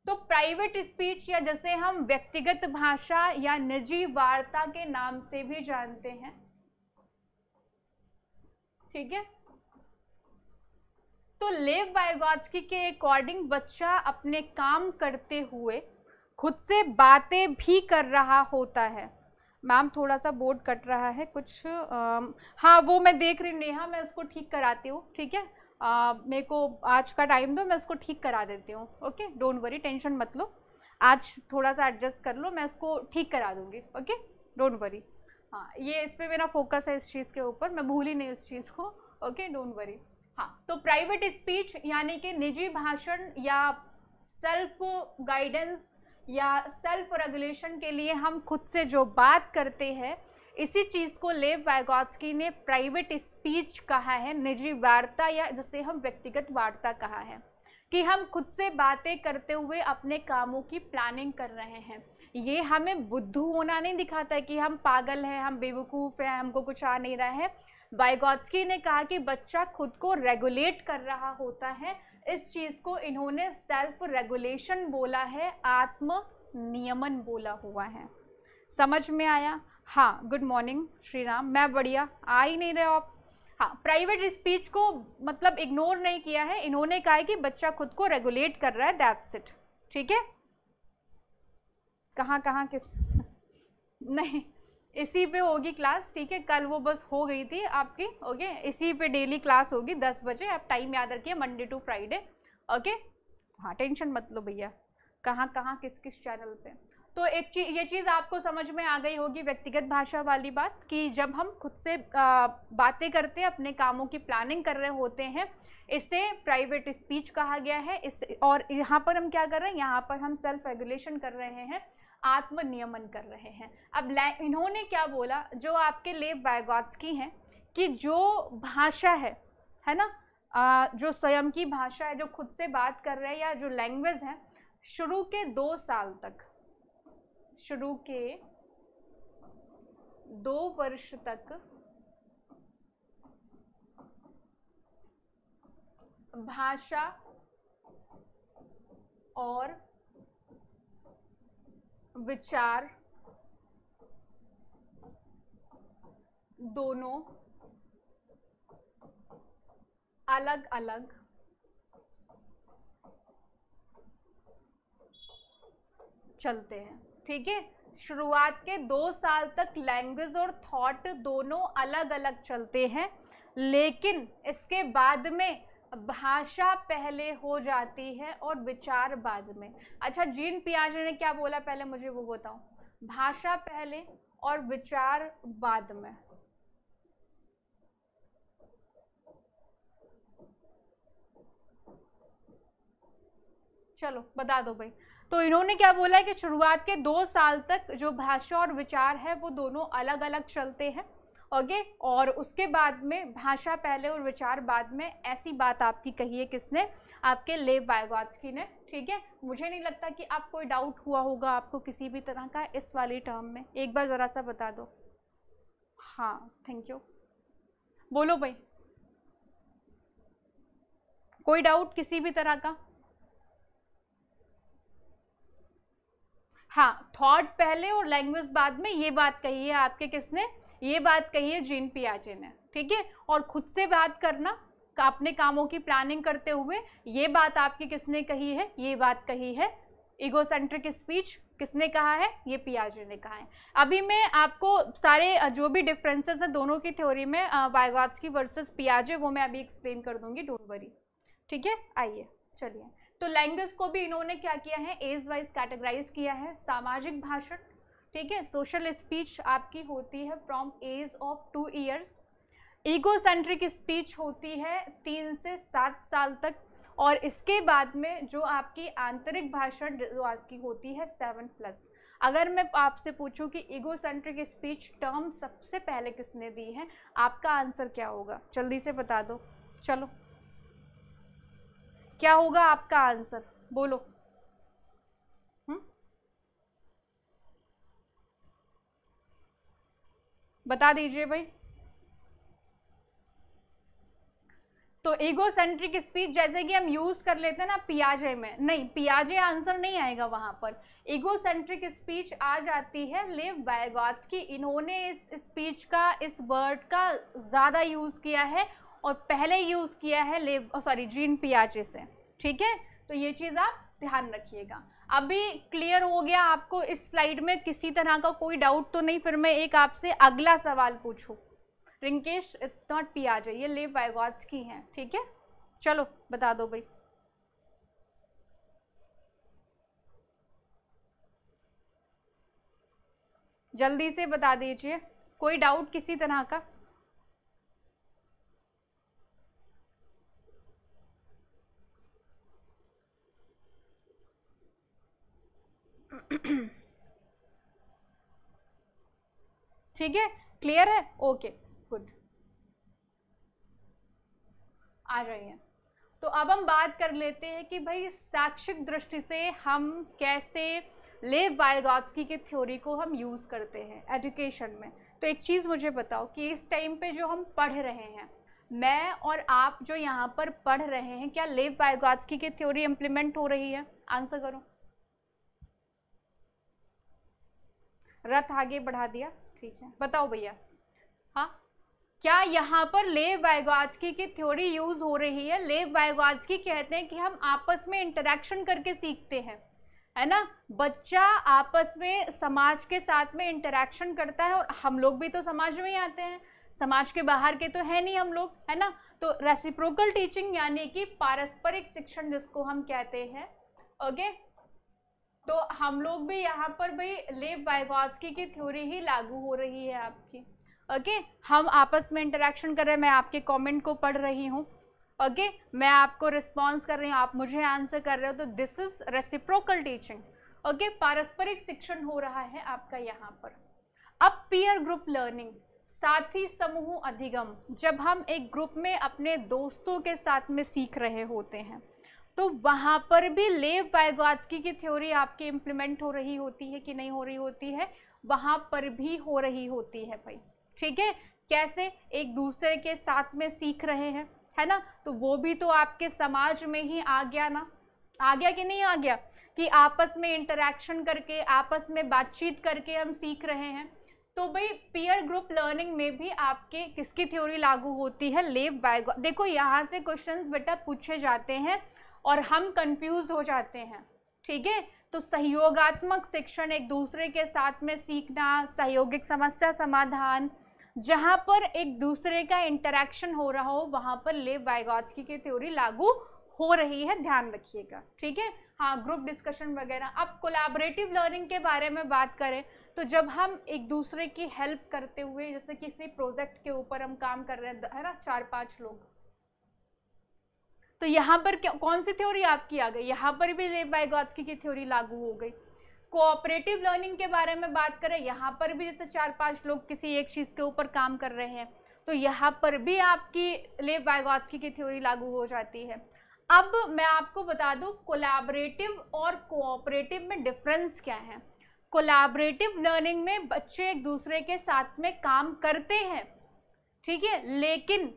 तो प्राइवेट स्पीच या जैसे हम व्यक्तिगत भाषा या निजी वार्ता के नाम से भी जानते हैं, ठीक है। तो लेव वाइगोत्स्की के अकॉर्डिंग बच्चा अपने काम करते हुए खुद से बातें भी कर रहा होता है। मैम थोड़ा सा बोर्ड कट रहा है कुछ, हाँ वो मैं देख रही हूँ नेहा, मैं उसको ठीक कराती हूँ, ठीक है। मेरे को आज का टाइम दो, मैं उसको ठीक करा देती हूँ, ओके, डोंट वरी, टेंशन मत लो, आज थोड़ा सा एडजस्ट कर लो, मैं इसको ठीक करा दूंगी, ओके, डोंट वरी। हाँ ये इस पर मेरा फोकस है, इस चीज़ के ऊपर, मैं भूली नहीं उस चीज़ को, ओके, डोंट वरी। हाँ तो प्राइवेट स्पीच यानी कि निजी भाषण या सेल्फ गाइडेंस या सेल्फ रेगुलेशन के लिए हम खुद से जो बात करते हैं, इसी चीज़ को लेव वाइगोत्स्की ने प्राइवेट स्पीच कहा है, निजी वार्ता या जिसे हम व्यक्तिगत वार्ता कहा है, कि हम खुद से बातें करते हुए अपने कामों की प्लानिंग कर रहे हैं। ये हमें बुद्धू होना नहीं दिखाता है कि हम पागल हैं, हम बेवकूफ़ हैं, हमको कुछ आ नहीं रहा है। वाइगोत्स्की ने कहा कि बच्चा खुद को रेगुलेट कर रहा होता है, इस चीज़ को इन्होंने सेल्फ रेगुलेशन बोला है, आत्म नियमन बोला हुआ है। समझ में आया? हाँ, गुड मॉर्निंग श्री राम, मैं बढ़िया, आ ही नहीं रहे आप। हाँ, प्राइवेट स्पीच को मतलब इग्नोर नहीं किया है, इन्होंने कहा है कि बच्चा खुद को रेगुलेट कर रहा है, दैट्स इट, ठीक है। कहाँ कहाँ किस नहीं, इसी पे होगी क्लास, ठीक है, कल वो बस हो गई थी आपकी, ओके, इसी पे डेली क्लास होगी 10 बजे, आप टाइम याद रखिए, मंडे टू फ्राइडे, ओके। हाँ टेंशन मत लो भैया, कहाँ कहाँ किस किस चैनल पे। तो एक चीज, ये चीज़ आपको समझ में आ गई होगी, व्यक्तिगत भाषा वाली बात, कि जब हम खुद से बातें करते हैं, अपने कामों की प्लानिंग कर रहे होते हैं, इसे प्राइवेट स्पीच कहा गया है। इस और यहाँ पर हम क्या कर रहे हैं, यहाँ पर हम सेल्फ रेगुलेशन कर रहे हैं, आत्म नियमन कर रहे हैं। अब इन्होंने क्या बोला, जो आपके लेव वाइगोत्स्की हैं, कि जो भाषा है ना, जो स्वयं की भाषा है, जो खुद से बात कर रहे हैं या जो लैंग्वेज है, शुरू के 2 साल तक, शुरू के 2 वर्ष तक भाषा और विचार दोनों अलग अलग चलते हैं, ठीक है। शुरुआत के 2 साल तक लैंग्वेज और थॉट दोनों अलग अलग चलते हैं, लेकिन इसके बाद में भाषा पहले हो जाती है और विचार बाद में। अच्छा, जीन पियाजे ने क्या बोला पहले मुझे वो बताओ, भाषा पहले और विचार बाद में। चलो बता दो भाई। तो इन्होंने क्या बोला है कि शुरुआत के 2 साल तक जो भाषा और विचार है वो दोनों अलग अलग चलते हैं, ओके, और उसके बाद में भाषा पहले और विचार बाद में। ऐसी बात आपकी कही है किसने, आपके लेव वाइगोत्स्की ने, ठीक है। मुझे नहीं लगता कि आप कोई डाउट हुआ होगा आपको किसी भी तरह का इस वाली टर्म में, एक बार ज़रा सा बता दो। हाँ थैंक यू, बोलो भाई, कोई डाउट किसी भी तरह का? हाँ, थॉट पहले और लैंग्वेज बाद में, ये बात कही है आपके किसने, ये बात कही है जीन पियाजे ने, ठीक है। और खुद से बात करना, अपने कामों की प्लानिंग करते हुए, ये बात आपकी किसने कही है, ये बात कही है इगोसेंट्रिक स्पीच, किसने कहा है, ये पियाजे ने कहा है। अभी मैं आपको सारे जो भी डिफरेंसेस है दोनों की थ्योरी में, वाइगोत्स्की वर्सेस पियाजे, वो मैं अभी एक्सप्लेन कर दूंगी, डोंट वरी, ठीक है। आइए चलिए, तो लैंग्वेज को भी इन्होंने क्या किया है, एज वाइज कैटेगराइज किया है। सामाजिक भाषण, ठीक है, सोशल स्पीच आपकी होती है from age of 2 years. Egocentric speech होती है 3 से 7 साल तक, और इसके बाद में जो आपकी आंतरिक भाषण जो आपकी होती है 7+। अगर मैं आपसे पूछूं कि ईगोसेंट्रिक स्पीच टर्म सबसे पहले किसने दी है, आपका आंसर क्या होगा, जल्दी से बता दो, चलो क्या होगा आपका आंसर, बोलो। बता दीजिए भाई। तो ईगोसेंट्रिक स्पीच जैसे कि हम यूज कर लेते हैं ना पियाजे में, नहीं पियाजे आंसर नहीं आएगा वहां पर। ईगोसेंट्रिक स्पीच आ जाती है लेव वाइगॉत्स्की। इन्होंने इस स्पीच का, इस वर्ड का ज्यादा यूज किया है और पहले यूज किया है जीन पियाजे से। ठीक है, तो ये चीज आप ध्यान रखिएगा। अभी क्लियर हो गया आपको इस स्लाइड में? किसी तरह का कोई डाउट तो नहीं? फिर मैं एक आपसे अगला सवाल पूछूं। रिंकेश, इट्स नॉट पियाजे, ये लेव वाइगॉत्स्की हैं। ठीक है, चलो बता दो भाई। जल्दी से बता दीजिए, कोई डाउट किसी तरह का? ठीक है, क्लियर है? ओके गुड, आ रही है। तो अब हम बात कर लेते हैं कि भाई शैक्षिक दृष्टि से हम कैसे लेव वाइगॉत्स्की की थ्योरी को हम यूज करते हैं एजुकेशन में। तो एक चीज मुझे बताओ कि इस टाइम पे जो हम पढ़ रहे हैं, मैं और आप जो यहाँ पर पढ़ रहे हैं, क्या लेव वाइगॉत्स्की की थ्योरी इंप्लीमेंट हो रही है? आंसर करो। रथ आगे बढ़ा दिया, ठीक है, बताओ भैया। हाँ, क्या यहाँ पर लेव वाइगॉत्स्की की थ्योरी यूज हो रही है? लेव वाइगॉत्स्की कहते हैं कि हम आपस में इंटरेक्शन करके सीखते हैं, है ना। बच्चा आपस में समाज के साथ में इंटरेक्शन करता है, और हम लोग भी तो समाज में ही आते हैं, समाज के बाहर के तो है नहीं हम लोग, है ना। तो रेसिप्रोकल टीचिंग यानी कि पारस्परिक शिक्षण जिसको हम कहते हैं, ओके। तो हम लोग भी यहाँ पर भाई लेव वाइगॉत्स्की की थ्योरी ही लागू हो रही है आपकी, ओके। हम आपस में इंटरेक्शन कर रहे हैं, मैं आपके कमेंट को पढ़ रही हूँ, ओके, मैं आपको रिस्पॉन्स कर रही हूँ, आप मुझे आंसर कर रहे हो, तो this is reciprocal teaching, okay. पारस्परिक शिक्षण हो रहा है आपका यहाँ पर। अब पीयर ग्रुप लर्निंग, साथी समूह अधिगम, जब हम एक ग्रुप में अपने दोस्तों के साथ में सीख रहे होते हैं, तो वहां पर भी लेव वाइगॉत्स्की की थ्योरी आपकी इम्प्लीमेंट हो रही होती है कि नहीं हो रही होती है? वहां पर भी हो रही होती है भाई, ठीक है। कैसे? एक दूसरे के साथ में सीख रहे हैं, है ना, तो वो भी तो आपके समाज में ही आ गया ना, आ गया कि नहीं आ गया? कि आपस में इंटरेक्शन करके, आपस में बातचीत करके हम सीख रहे हैं। तो भाई पीयर ग्रुप लर्निंग में भी आपके किसकी थ्योरी लागू होती है? लेव वाइगॉत्स्की। देखो यहाँ से क्वेश्चंस बेटा पूछे जाते हैं और हम कंफ्यूज हो जाते हैं, ठीक है। तो सहयोगात्मक शिक्षण, एक दूसरे के साथ में सीखना, सहयोगिक समस्या समाधान, जहां पर एक दूसरे का इंटरेक्शन हो रहा हो, वहां पर लेव वाइगॉत्स्की की थ्योरी लागू हो रही है, ध्यान रखिएगा, ठीक है। हाँ, ग्रुप डिस्कशन वगैरह। अब कोलैबोरेटिव लर्निंग के बारे में बात करें, तो जब हम एक दूसरे की हेल्प करते हुए, जैसे किसी प्रोजेक्ट के ऊपर हम काम कर रहे हैं, है ना, 4-5 लोग, तो यहाँ पर कौन सी थ्योरी आपकी आ गई? यहाँ पर भी लेव वाइगॉत्स्की की थ्योरी लागू हो गई। कोऑपरेटिव लर्निंग के बारे में बात करें, यहाँ पर भी जैसे 4-5 लोग किसी एक चीज के ऊपर काम कर रहे हैं, तो यहाँ पर भी आपकी लेव वाइगॉत्स्की की थ्योरी लागू हो जाती है। अब मैं आपको बता दूं कोलैबोरेटिव और कोऑपरेटिव में डिफरेंस क्या है। कोलैबोरेटिव लर्निंग में बच्चे एक दूसरे के साथ में काम करते हैं, ठीक है, लेकिन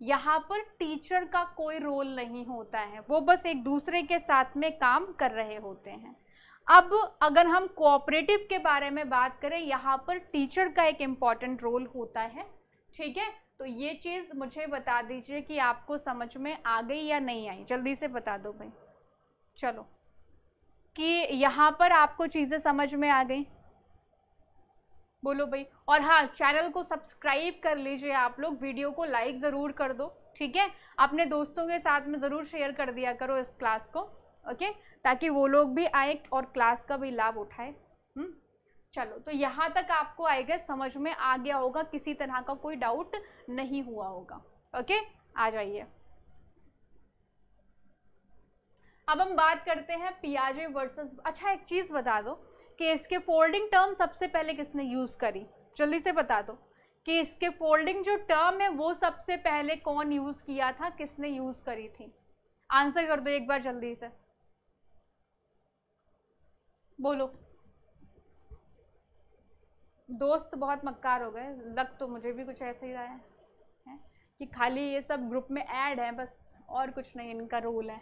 यहाँ पर टीचर का कोई रोल नहीं होता है, वो बस एक दूसरे के साथ में काम कर रहे होते हैं। अब अगर हम कोऑपरेटिव के बारे में बात करें, यहाँ पर टीचर का एक इम्पॉर्टेंट रोल होता है, ठीक है। तो ये चीज मुझे बता दीजिए कि आपको समझ में आ गई या नहीं आई, जल्दी से बता दो भाई। चलो, कि यहाँ पर आपको चीजें समझ में आ गई, बोलो भाई। और हाँ, चैनल को सब्सक्राइब कर लीजिए आप लोग, वीडियो को लाइक ज़रूर कर दो, ठीक है। अपने दोस्तों के साथ में ज़रूर शेयर कर दिया करो इस क्लास को, ओके, ताकि वो लोग भी आए और क्लास का भी लाभ उठाए। चलो, तो यहाँ तक आपको आएगा, समझ में आ गया होगा, किसी तरह का कोई डाउट नहीं हुआ होगा, ओके। आ जाइए, अब हम बात करते हैं पियाजे वर्सेस। अच्छा, एक चीज़ बता दो कि इसके फोल्डिंग टर्म सबसे पहले किसने यूज़ करी? जल्दी से बता दो कि इसके फोल्डिंग जो टर्म है वो सबसे पहले कौन यूज़ किया था, किसने यूज़ करी थी? आंसर कर दो एक बार जल्दी से, बोलो। दोस्त बहुत मक्कार हो गए, लग तो मुझे भी कुछ ऐसे ही रहा है। कि खाली ये सब ग्रुप में ऐड है बस, और कुछ नहीं इनका रोल है?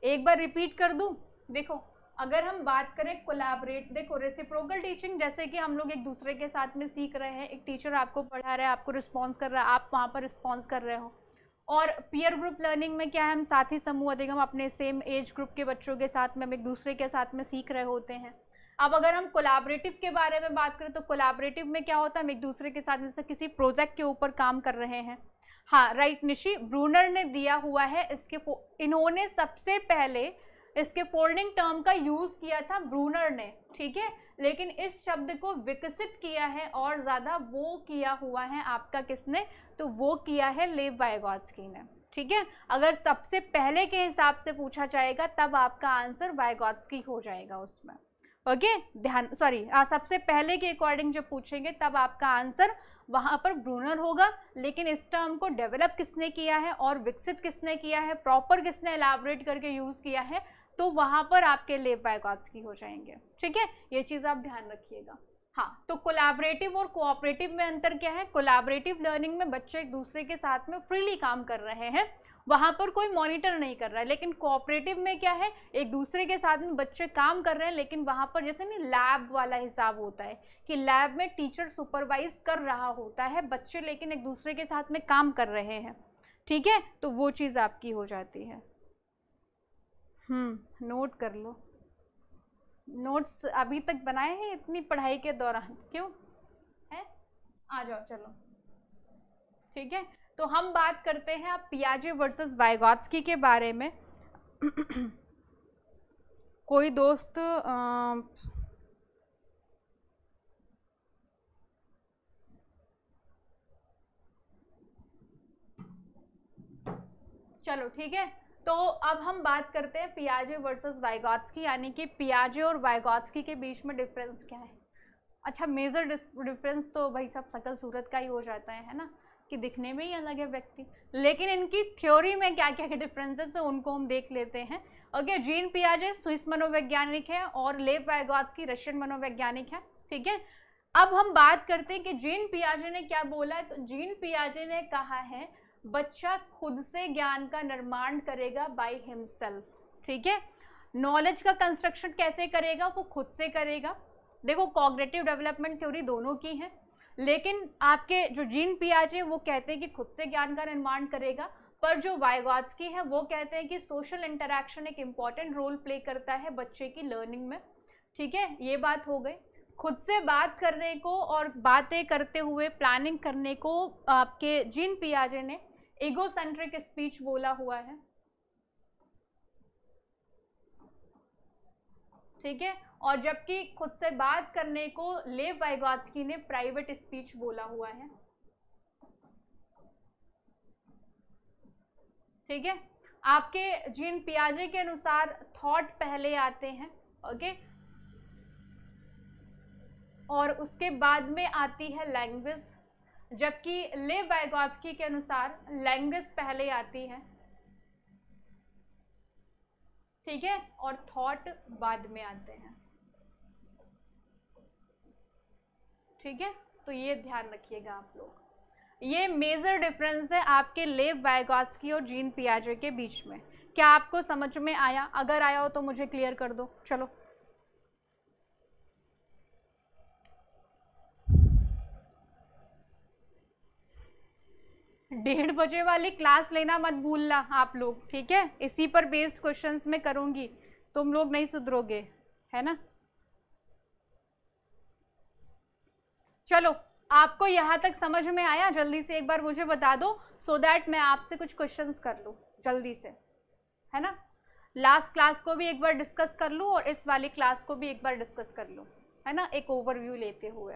एक बार रिपीट कर दूं। देखो अगर हम बात करें कोलैबोरेट, देखो रेसिप्रोकल टीचिंग जैसे कि हम लोग एक दूसरे के साथ में सीख रहे हैं, एक टीचर आपको पढ़ा रहा है, आपको रिस्पॉन्स कर रहा है, आप वहाँ पर रिस्पॉन्स कर रहे हो। और पीयर ग्रुप लर्निंग में क्या है, हम साथी समूह अधिगम अपने सेम एज ग्रुप के बच्चों के साथ में हम एक दूसरे के साथ में सीख रहे होते हैं। अब अगर हम कोलैबोरेटिव के बारे में बात करें तो कोलैबोरेटिव में क्या होता है, हम एक दूसरे के साथ जैसे किसी प्रोजेक्ट के ऊपर काम कर रहे हैं। हाँ राइट निशी, ब्रूनर ने दिया हुआ है इसके, इन्होंने सबसे पहले इसके फोल्डिंग टर्म का यूज किया था ब्रूनर ने, ठीक है, लेकिन इस शब्द को विकसित किया है और ज्यादा वो किया हुआ है आपका किसने, तो वो किया है लेव वाइगॉत्स्की ने, ठीक है। अगर सबसे पहले के हिसाब से पूछा जाएगा तब आपका आंसर वाइगॉत्स्की हो जाएगा उसमें, ओके ध्यान, सॉरी सबसे पहले के अकॉर्डिंग जब पूछेंगे तब आपका आंसर वहाँ पर ब्रूनर होगा। लेकिन इस टर्म को डेवलप किसने किया है और विकसित किसने किया है, प्रॉपर किसने एलैबोरेट करके यूज किया है, तो वहाँ पर आपके लेव वाइगॉत्स्की हो जाएंगे, ठीक है, ये चीज़ आप ध्यान रखिएगा। हाँ तो कोलैबोरेटिव और कोऑपरेटिव में अंतर क्या है, कोलैबोरेटिव लर्निंग में बच्चे एक दूसरे के साथ में फ्रीली काम कर रहे हैं, वहाँ पर कोई मॉनिटर नहीं कर रहा है। लेकिन कोऑपरेटिव में क्या है, एक दूसरे के साथ में बच्चे काम कर रहे हैं, लेकिन वहाँ पर जैसे नहीं लैब वाला हिसाब होता है कि लैब में टीचर सुपरवाइज कर रहा होता है, बच्चे लेकिन एक दूसरे के साथ में काम कर रहे हैं, ठीक है, तो वो चीज़ आपकी हो जाती है। नोट कर लो, नोट्स अभी तक बनाए हैं इतनी पढ़ाई के दौरान, क्यों है, आ जाओ चलो, ठीक है। तो हम बात करते हैं अब पियाजे वर्सेस वाइगॉत्स्की के बारे में। कोई दोस्त चलो ठीक है, तो अब हम बात करते हैं पियाजे वर्सेस वाइगॉत्स्की, यानी कि पियाजे और वाइगॉत्स्की के बीच में डिफरेंस क्या है। अच्छा मेजर डिफरेंस तो भाई सब शकल सूरत का ही हो जाता है ना, कि दिखने में ही अलग है व्यक्ति, लेकिन इनकी थ्योरी में क्या क्या डिफरेंसेस है उनको हम देख लेते हैं। ओके, जीन पियाजे स्विस मनोवैज्ञानिक है और लेव वाइगॉत्स्की रशियन मनोवैज्ञानिक है, ठीक है। अब हम बात करते हैं कि जीन पियाजे ने क्या बोला है, तो जीन पियाजे ने कहा है बच्चा खुद से ज्ञान का निर्माण करेगा बाय हिमसेल्फ, ठीक है। नॉलेज का कंस्ट्रक्शन कैसे करेगा, वो खुद से करेगा। देखो कॉग्निटिव डेवलपमेंट थ्योरी दोनों की है, लेकिन आपके जो जीन पियाजे वो कहते हैं कि खुद से ज्ञान का निर्माण करेगा, पर जो वाइगॉत्स्की है वो कहते हैं कि सोशल इंटरैक्शन एक इम्पॉर्टेंट रोल प्ले करता है बच्चे की लर्निंग में, ठीक है। ये बात हो गई। खुद से बात करने को और बातें करते हुए प्लानिंग करने को आपके जीन पियाजे ने ईगोसेंट्रिक स्पीच बोला हुआ है, ठीक है। और जबकि खुद से बात करने को लेव वाइगॉत्स्की ने प्राइवेट स्पीच बोला हुआ है, ठीक है। आपके जीन पियाजे के अनुसार थॉट पहले आते हैं, ओके, और उसके बाद में आती है लैंग्वेज, जबकि लेव वाइगॉत्स्की के अनुसार लैंग्वेज पहले आती है, ठीक है, और थॉट बाद में आते हैं, ठीक है। तो ये ध्यान रखिएगा आप लोग, ये मेजर डिफरेंस है आपके लेव वाइगॉत्स्की और जीन पियाजे के बीच में। क्या आपको समझ में आया? अगर आया हो तो मुझे क्लियर कर दो। चलो डेढ़ बजे वाली क्लास लेना मत भूलना आप लोग, ठीक है, इसी पर बेस्ड क्वेश्चंस में करूंगी, तुम लोग नहीं सुधरोगे, है ना। चलो आपको यहाँ तक समझ में आया, जल्दी से एक बार मुझे बता दो सो दैट मैं आपसे कुछ क्वेश्चंस कर लूँ जल्दी से, है ना। लास्ट क्लास को भी एक बार डिस्कस कर लूँ और इस वाली क्लास को भी एक बार डिस्कस कर लूँ, है ना, एक ओवरव्यू लेते हुए।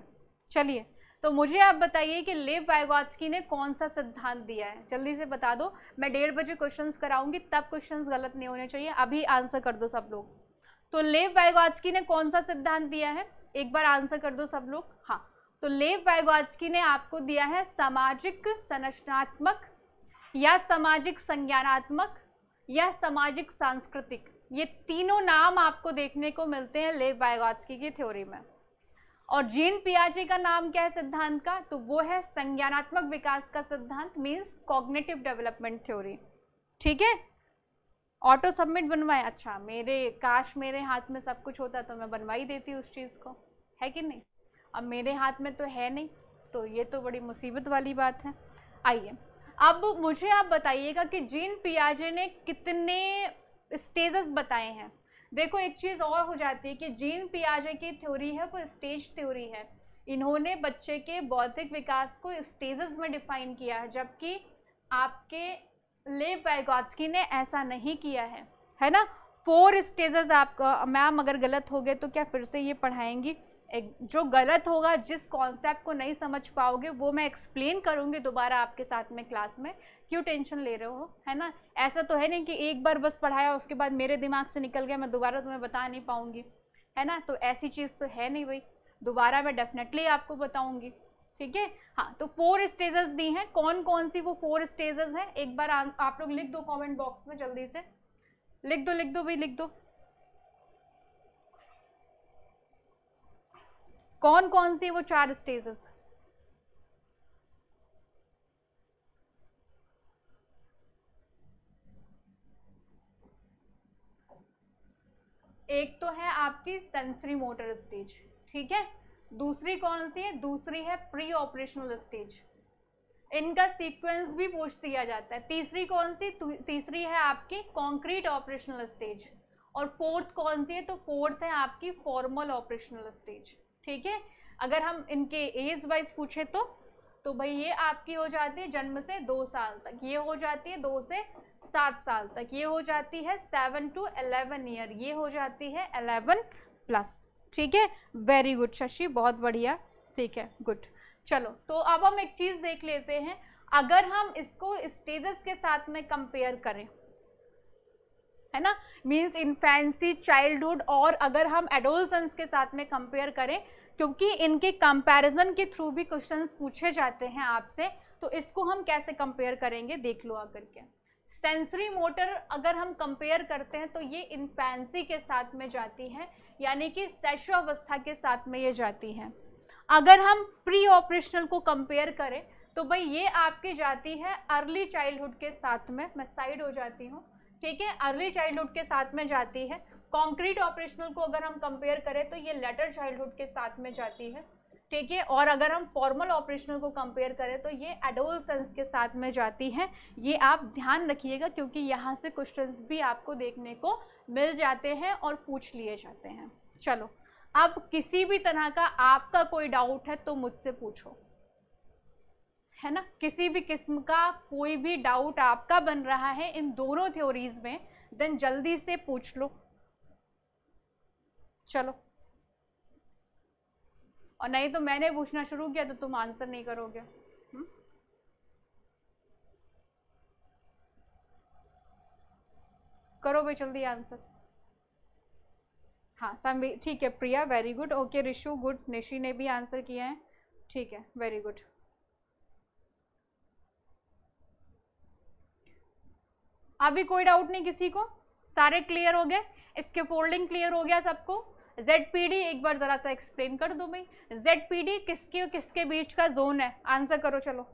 चलिए तो मुझे आप बताइए कि लेव वाइगॉत्स्की ने कौन सा सिद्धांत दिया है, जल्दी से बता दो। मैं 1:30 बजे क्वेश्चंस कराऊंगी, तब क्वेश्चंस गलत नहीं होने चाहिए, अभी आंसर कर दो सब लोग। तो लेव वाइगॉत्स्की ने कौन सा सिद्धांत दिया है, एक बार आंसर कर दो सब लोग। हाँ, तो लेव वाइगॉत्स्की ने आपको दिया है सामाजिक संरचनात्मक या सामाजिक संज्ञानात्मक या सामाजिक सांस्कृतिक, ये तीनों नाम आपको देखने को मिलते हैं लेव वाइगॉत्स्की की थ्योरी में। और जीन पियाजे का नाम क्या है सिद्धांत का? तो वो है संज्ञानात्मक विकास का सिद्धांत, मीन्स कॉग्निटिव डेवलपमेंट थ्योरी। ठीक है, ऑटो सबमिट बनवाए, अच्छा काश मेरे हाथ में सब कुछ होता तो मैं बनवाई देती उस चीज़ को, है कि नहीं? अब मेरे हाथ में तो है नहीं, तो ये तो बड़ी मुसीबत वाली बात है। आइए अब मुझे आप बताइएगा कि जीन पियाजे ने कितने स्टेजेस बताए हैं। देखो एक चीज़ और हो जाती है कि जीन पियाजे की थ्योरी है वो स्टेज थ्योरी है। इन्होंने बच्चे के बौद्धिक विकास को स्टेजेस में डिफाइन किया है, जबकि आपके लेव वाइगोत्स्की ने ऐसा नहीं किया है ना। 4 स्टेजेस। आपका मैम अगर गलत हो गए तो क्या फिर से ये पढ़ाएंगी? जो गलत होगा, जिस कॉन्सेप्ट को नहीं समझ पाओगे वो मैं एक्सप्लेन करूँगी दोबारा आपके साथ में क्लास में, क्यों टेंशन ले रहे हो, है ना। ऐसा तो है नहीं कि एक बार बस पढ़ाया उसके बाद मेरे दिमाग से निकल गया, मैं दोबारा तुम्हें बता नहीं पाऊँगी, है ना। तो ऐसी चीज़ तो है नहीं भाई, दोबारा मैं डेफिनेटली आपको बताऊँगी, ठीक है। हाँ, तो 4 स्टेजेस दी हैं। कौन कौन सी वो 4 स्टेजेस हैं एक बार आप लोग लिख दो कमेंट बॉक्स में, जल्दी से लिख दो भाई, लिख दो कौन कौन सी वो 4 स्टेजेस। एक तो है आपकी सेंसरी मोटर स्टेज, ठीक है। दूसरी कौन सी है? दूसरी है प्री ऑपरेशनल स्टेज, इनका सीक्वेंस भी पूछ दिया जाता है। तीसरी कौन सी? तीसरी है आपकी कॉन्क्रीट ऑपरेशनल स्टेज। और फोर्थ कौन सी है? तो फोर्थ है आपकी फॉर्मल ऑपरेशनल स्टेज, ठीक है। अगर हम इनके एज वाइज पूछे तो भाई ये आपकी हो जाती है जन्म से 2 साल तक, ये हो जाती है 2 से 7 साल तक, ये हो जाती है 7 to 11 ईयर, ये हो जाती है 11+, ठीक है। वेरी गुड शशि, बहुत बढ़िया, ठीक है, गुड। चलो तो अब हम एक चीज देख लेते हैं, अगर हम इसको स्टेजेस के साथ में कंपेयर करें, है ना, मीन्स इन्फेंसी, चाइल्डहुड, और अगर हम एडोलसेंस के साथ में कंपेयर करें, क्योंकि इनके कंपैरिजन के थ्रू भी क्वेश्चंस पूछे जाते हैं आपसे, तो इसको हम कैसे कंपेयर करेंगे देख लो आकर के। सेंसरी मोटर अगर हम कंपेयर करते हैं तो ये इन्फेंसी के साथ में जाती है, यानी कि शैशवावस्था के साथ में ये जाती है। अगर हम प्री ऑपरेशनल को कंपेयर करें तो भाई ये आपकी जाती है अर्ली चाइल्डहुड के साथ में, मैं साइड हो जाती हूँ, ठीक है, अर्ली चाइल्डहुड के साथ में जाती है। कॉन्क्रीट ऑपरेशनल को अगर हम कंपेयर करें तो ये लेटर चाइल्डहुड के साथ में जाती है, ठीक है। और अगर हम फॉर्मल ऑपरेशनल को कंपेयर करें तो ये एडोलसेंस के साथ में जाती है। ये आप ध्यान रखिएगा क्योंकि यहाँ से क्वेश्चंस भी आपको देखने को मिल जाते हैं और पूछ लिए जाते हैं। चलो, अब किसी भी तरह का आपका कोई डाउट है तो मुझसे पूछो, है ना। किसी भी किस्म का कोई भी डाउट आपका बन रहा है इन दोनों थ्योरीज में, देन जल्दी से पूछ लो। चलो, और नहीं तो मैंने पूछना शुरू किया तो तुम आंसर नहीं करोगे। करो भाई जल्दी आंसर। हाँ संबी, ठीक है, Priya very good, okay, Rishu good, Nishi ने भी आंसर किया है, ठीक है, वेरी गुड। अभी कोई डाउट नहीं किसी को? सारे क्लियर हो गए? इसके फोल्डिंग क्लियर हो गया सबको? ZPD एक बार जरा सा एक्सप्लेन कर दो भाई, ZPD किसके किसके बीच का जोन है? आंसर करो चलो।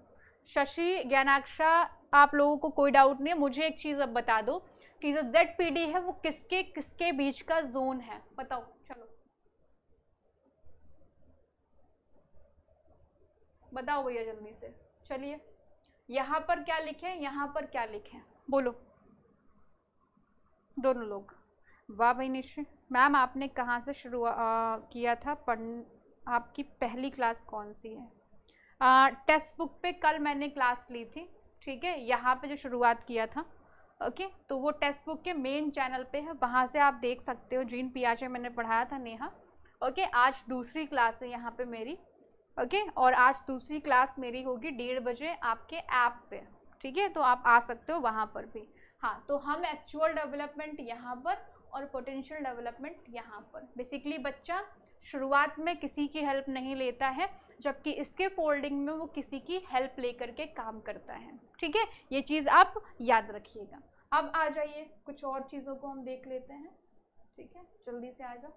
शशि, ज्ञानाक्षा, आप लोगों को कोई डाउट नहीं है? मुझे एक चीज अब बता दो कि जो ZPD है वो किसके किसके बीच का जोन है, बताओ चलो, बताओ भैया जल्दी से। चलिए, यहाँ पर क्या लिखे, यहाँ पर क्या लिखे, बोलो दोनों लोग। वाह भाई निश्चय। मैम आपने कहाँ से शुरू किया था आपकी पहली क्लास कौन सी है? टेक्स्ट बुक पे कल मैंने क्लास ली थी, ठीक है, यहाँ पे जो शुरुआत किया था, ओके, तो वो टेक्स्ट बुक के मेन चैनल पे है, वहाँ से आप देख सकते हो। जीन पियाजे मैंने पढ़ाया था, नेहा, ओके। आज दूसरी क्लास है यहाँ पे मेरी, ओके, और आज दूसरी क्लास मेरी होगी 1:30 बजे आपके ऐप पे, ठीक है, तो आप आ सकते हो वहाँ पर भी। हाँ, तो हम एक्चुअल डेवलपमेंट यहाँ पर और पोटेंशियल डेवलपमेंट यहाँ पर, बेसिकली बच्चा शुरुआत में किसी की हेल्प नहीं लेता है, जबकि इसके फोल्डिंग में वो किसी की हेल्प लेकर के काम करता है, ठीक है, ये चीज़ आप याद रखिएगा। अब आ जाइए, कुछ और चीज़ों को हम देख लेते हैं, ठीक है, जल्दी से आ जाओ।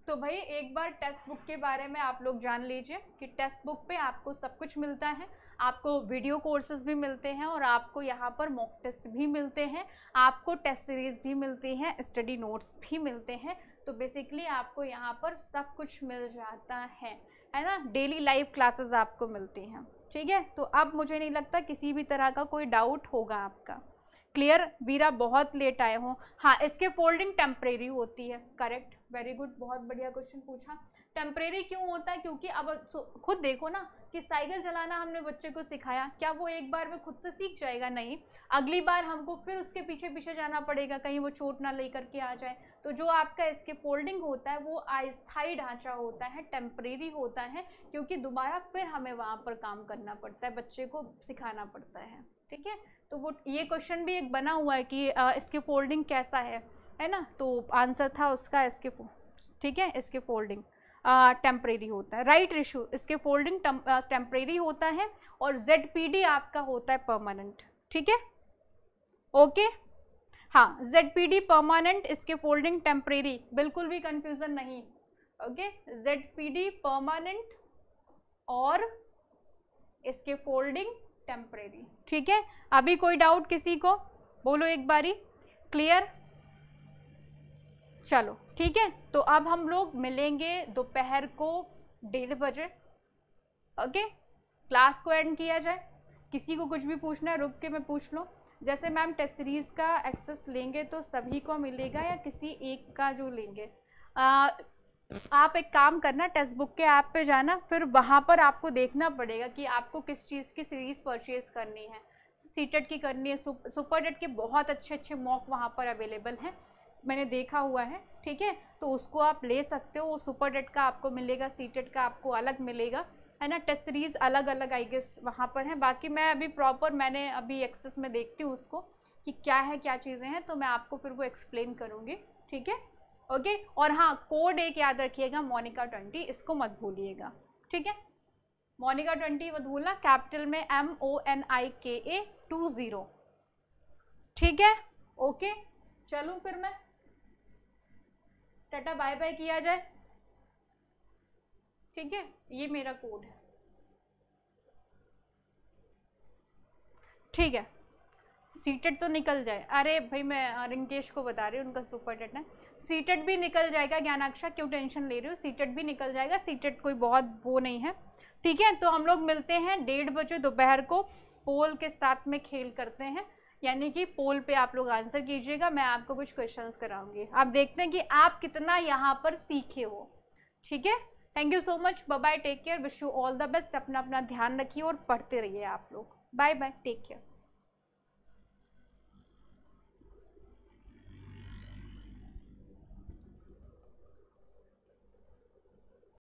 तो भाई एक बार टेक्स्ट बुक के बारे में आप लोग जान लीजिए कि टेक्स्ट बुक पे आपको सब कुछ मिलता है, आपको वीडियो कोर्सेज भी मिलते हैं और आपको यहाँ पर मॉक टेस्ट भी मिलते हैं, आपको टेस्ट सीरीज भी मिलती हैं, स्टडी नोट्स भी मिलते हैं। तो बेसिकली आपको यहाँ पर सब कुछ मिल जाता है ना। डेली लाइव क्लासेस आपको मिलती हैं, ठीक है। तो अब मुझे नहीं लगता किसी भी तरह का कोई डाउट होगा आपका। क्लियर? वीरा बहुत लेट आए हो। हाँ, इसके फोल्डिंग टेम्परेरी होती है, करेक्ट, वेरी गुड, बहुत बढ़िया क्वेश्चन पूछा। टेम्परेरी क्यों होता है? क्योंकि अब खुद देखो ना कि साइकिल चलाना हमने बच्चे को सिखाया, क्या वो एक बार में खुद से सीख जाएगा? नहीं, अगली बार हमको फिर उसके पीछे पीछे जाना पड़ेगा, कहीं वो चोट ना लेकर के आ जाए। तो जो आपका इसके फोल्डिंग होता है वो अस्थायी ढांचा होता है, टेम्परेरी होता है, क्योंकि दोबारा फिर हमें वहाँ पर काम करना पड़ता है, बच्चे को सिखाना पड़ता है, ठीक है। तो वो ये क्वेश्चन भी एक बना हुआ है कि इसके फोल्डिंग कैसा है ना। तो आंसर था उसका इसके, ठीक है, इसके फोल्डिंग टेम्परेरी होता है, राइट रिशु, इसके फोल्डिंग टेम्परेरी होता है और ZPD आपका होता है परमानेंट, ठीक है, ओके। हाँ, ZPD परमानेंट, इसके फोल्डिंग टेम्परेरी, बिल्कुल भी कंफ्यूजन नहीं, ओके। ZPD परमानेंट और इसके फोल्डिंग टेम्परेरी, ठीक है। अभी कोई डाउट किसी को? बोलो एक बारी, क्लियर? चलो ठीक है, तो अब हम लोग मिलेंगे दोपहर को 1:30 बजे, ओके। क्लास को एंड किया जाए। किसी को कुछ भी पूछना है रुक के मैं पूछ लो। जैसे मैम टेस्ट सीरीज का एक्सेस लेंगे तो सभी को मिलेगा या किसी एक का जो लेंगे? आप एक काम करना, टेक्स्ट बुक के ऐप पे जाना, फिर वहाँ पर आपको देखना पड़ेगा कि आपको किस चीज़ की सीरीज़ परचेज करनी है। सीटेट की करनी है, सुपरटेट के बहुत अच्छे अच्छे मॉक वहाँ पर अवेलेबल हैं, मैंने देखा हुआ है, ठीक है। तो उसको आप ले सकते हो, वो सुपरटेट का आपको मिलेगा, सीटेट का आपको अलग मिलेगा, है ना। टेस्ट सीरीज़ अलग अलग आई गेस वहाँ पर है। बाकी मैं अभी प्रॉपर मैंने अभी एक्सेस में देखती हूँ उसको कि क्या है क्या चीज़ें हैं, तो मैं आपको फिर वो एक्सप्लेन करूँगी, ठीक है, ओके। और हाँ, कोड एक याद रखिएगा, मोनिका 20, इसको मत भूलिएगा, ठीक है। मोनिका 20 मत भूलना, कैपिटल में MONIKA 20, ठीक है, ओके। चलूँ फिर मैं, टाटा बाय बाय किया जाए, ठीक है। ये मेरा कोड है, ठीक है। सीटेट तो निकल जाए, अरे भाई मैं रिंकेश को बता रही हूँ, उनका सुपरटेट है, सीटेट भी निकल जाएगा। ज्ञानाक्षा क्यों टेंशन ले रही हो, सीटेट भी निकल जाएगा, सीटेट कोई बहुत वो नहीं है, ठीक है। तो हम लोग मिलते हैं 1:30 बजे दोपहर को, पोल के साथ में खेल करते हैं, यानी कि पोल पे आप लोग आंसर कीजिएगा, मैं आपको कुछ क्वेश्चंस कराऊंगी, आप देखते हैं कि आप कितना यहाँ पर सीखे हो, ठीक है। Thank you so much, bye bye, take care, wish you all the best, अपना अपना ध्यान रखिए और पढ़ते रहिए आप लोग, बाय बाय, टेक केयर।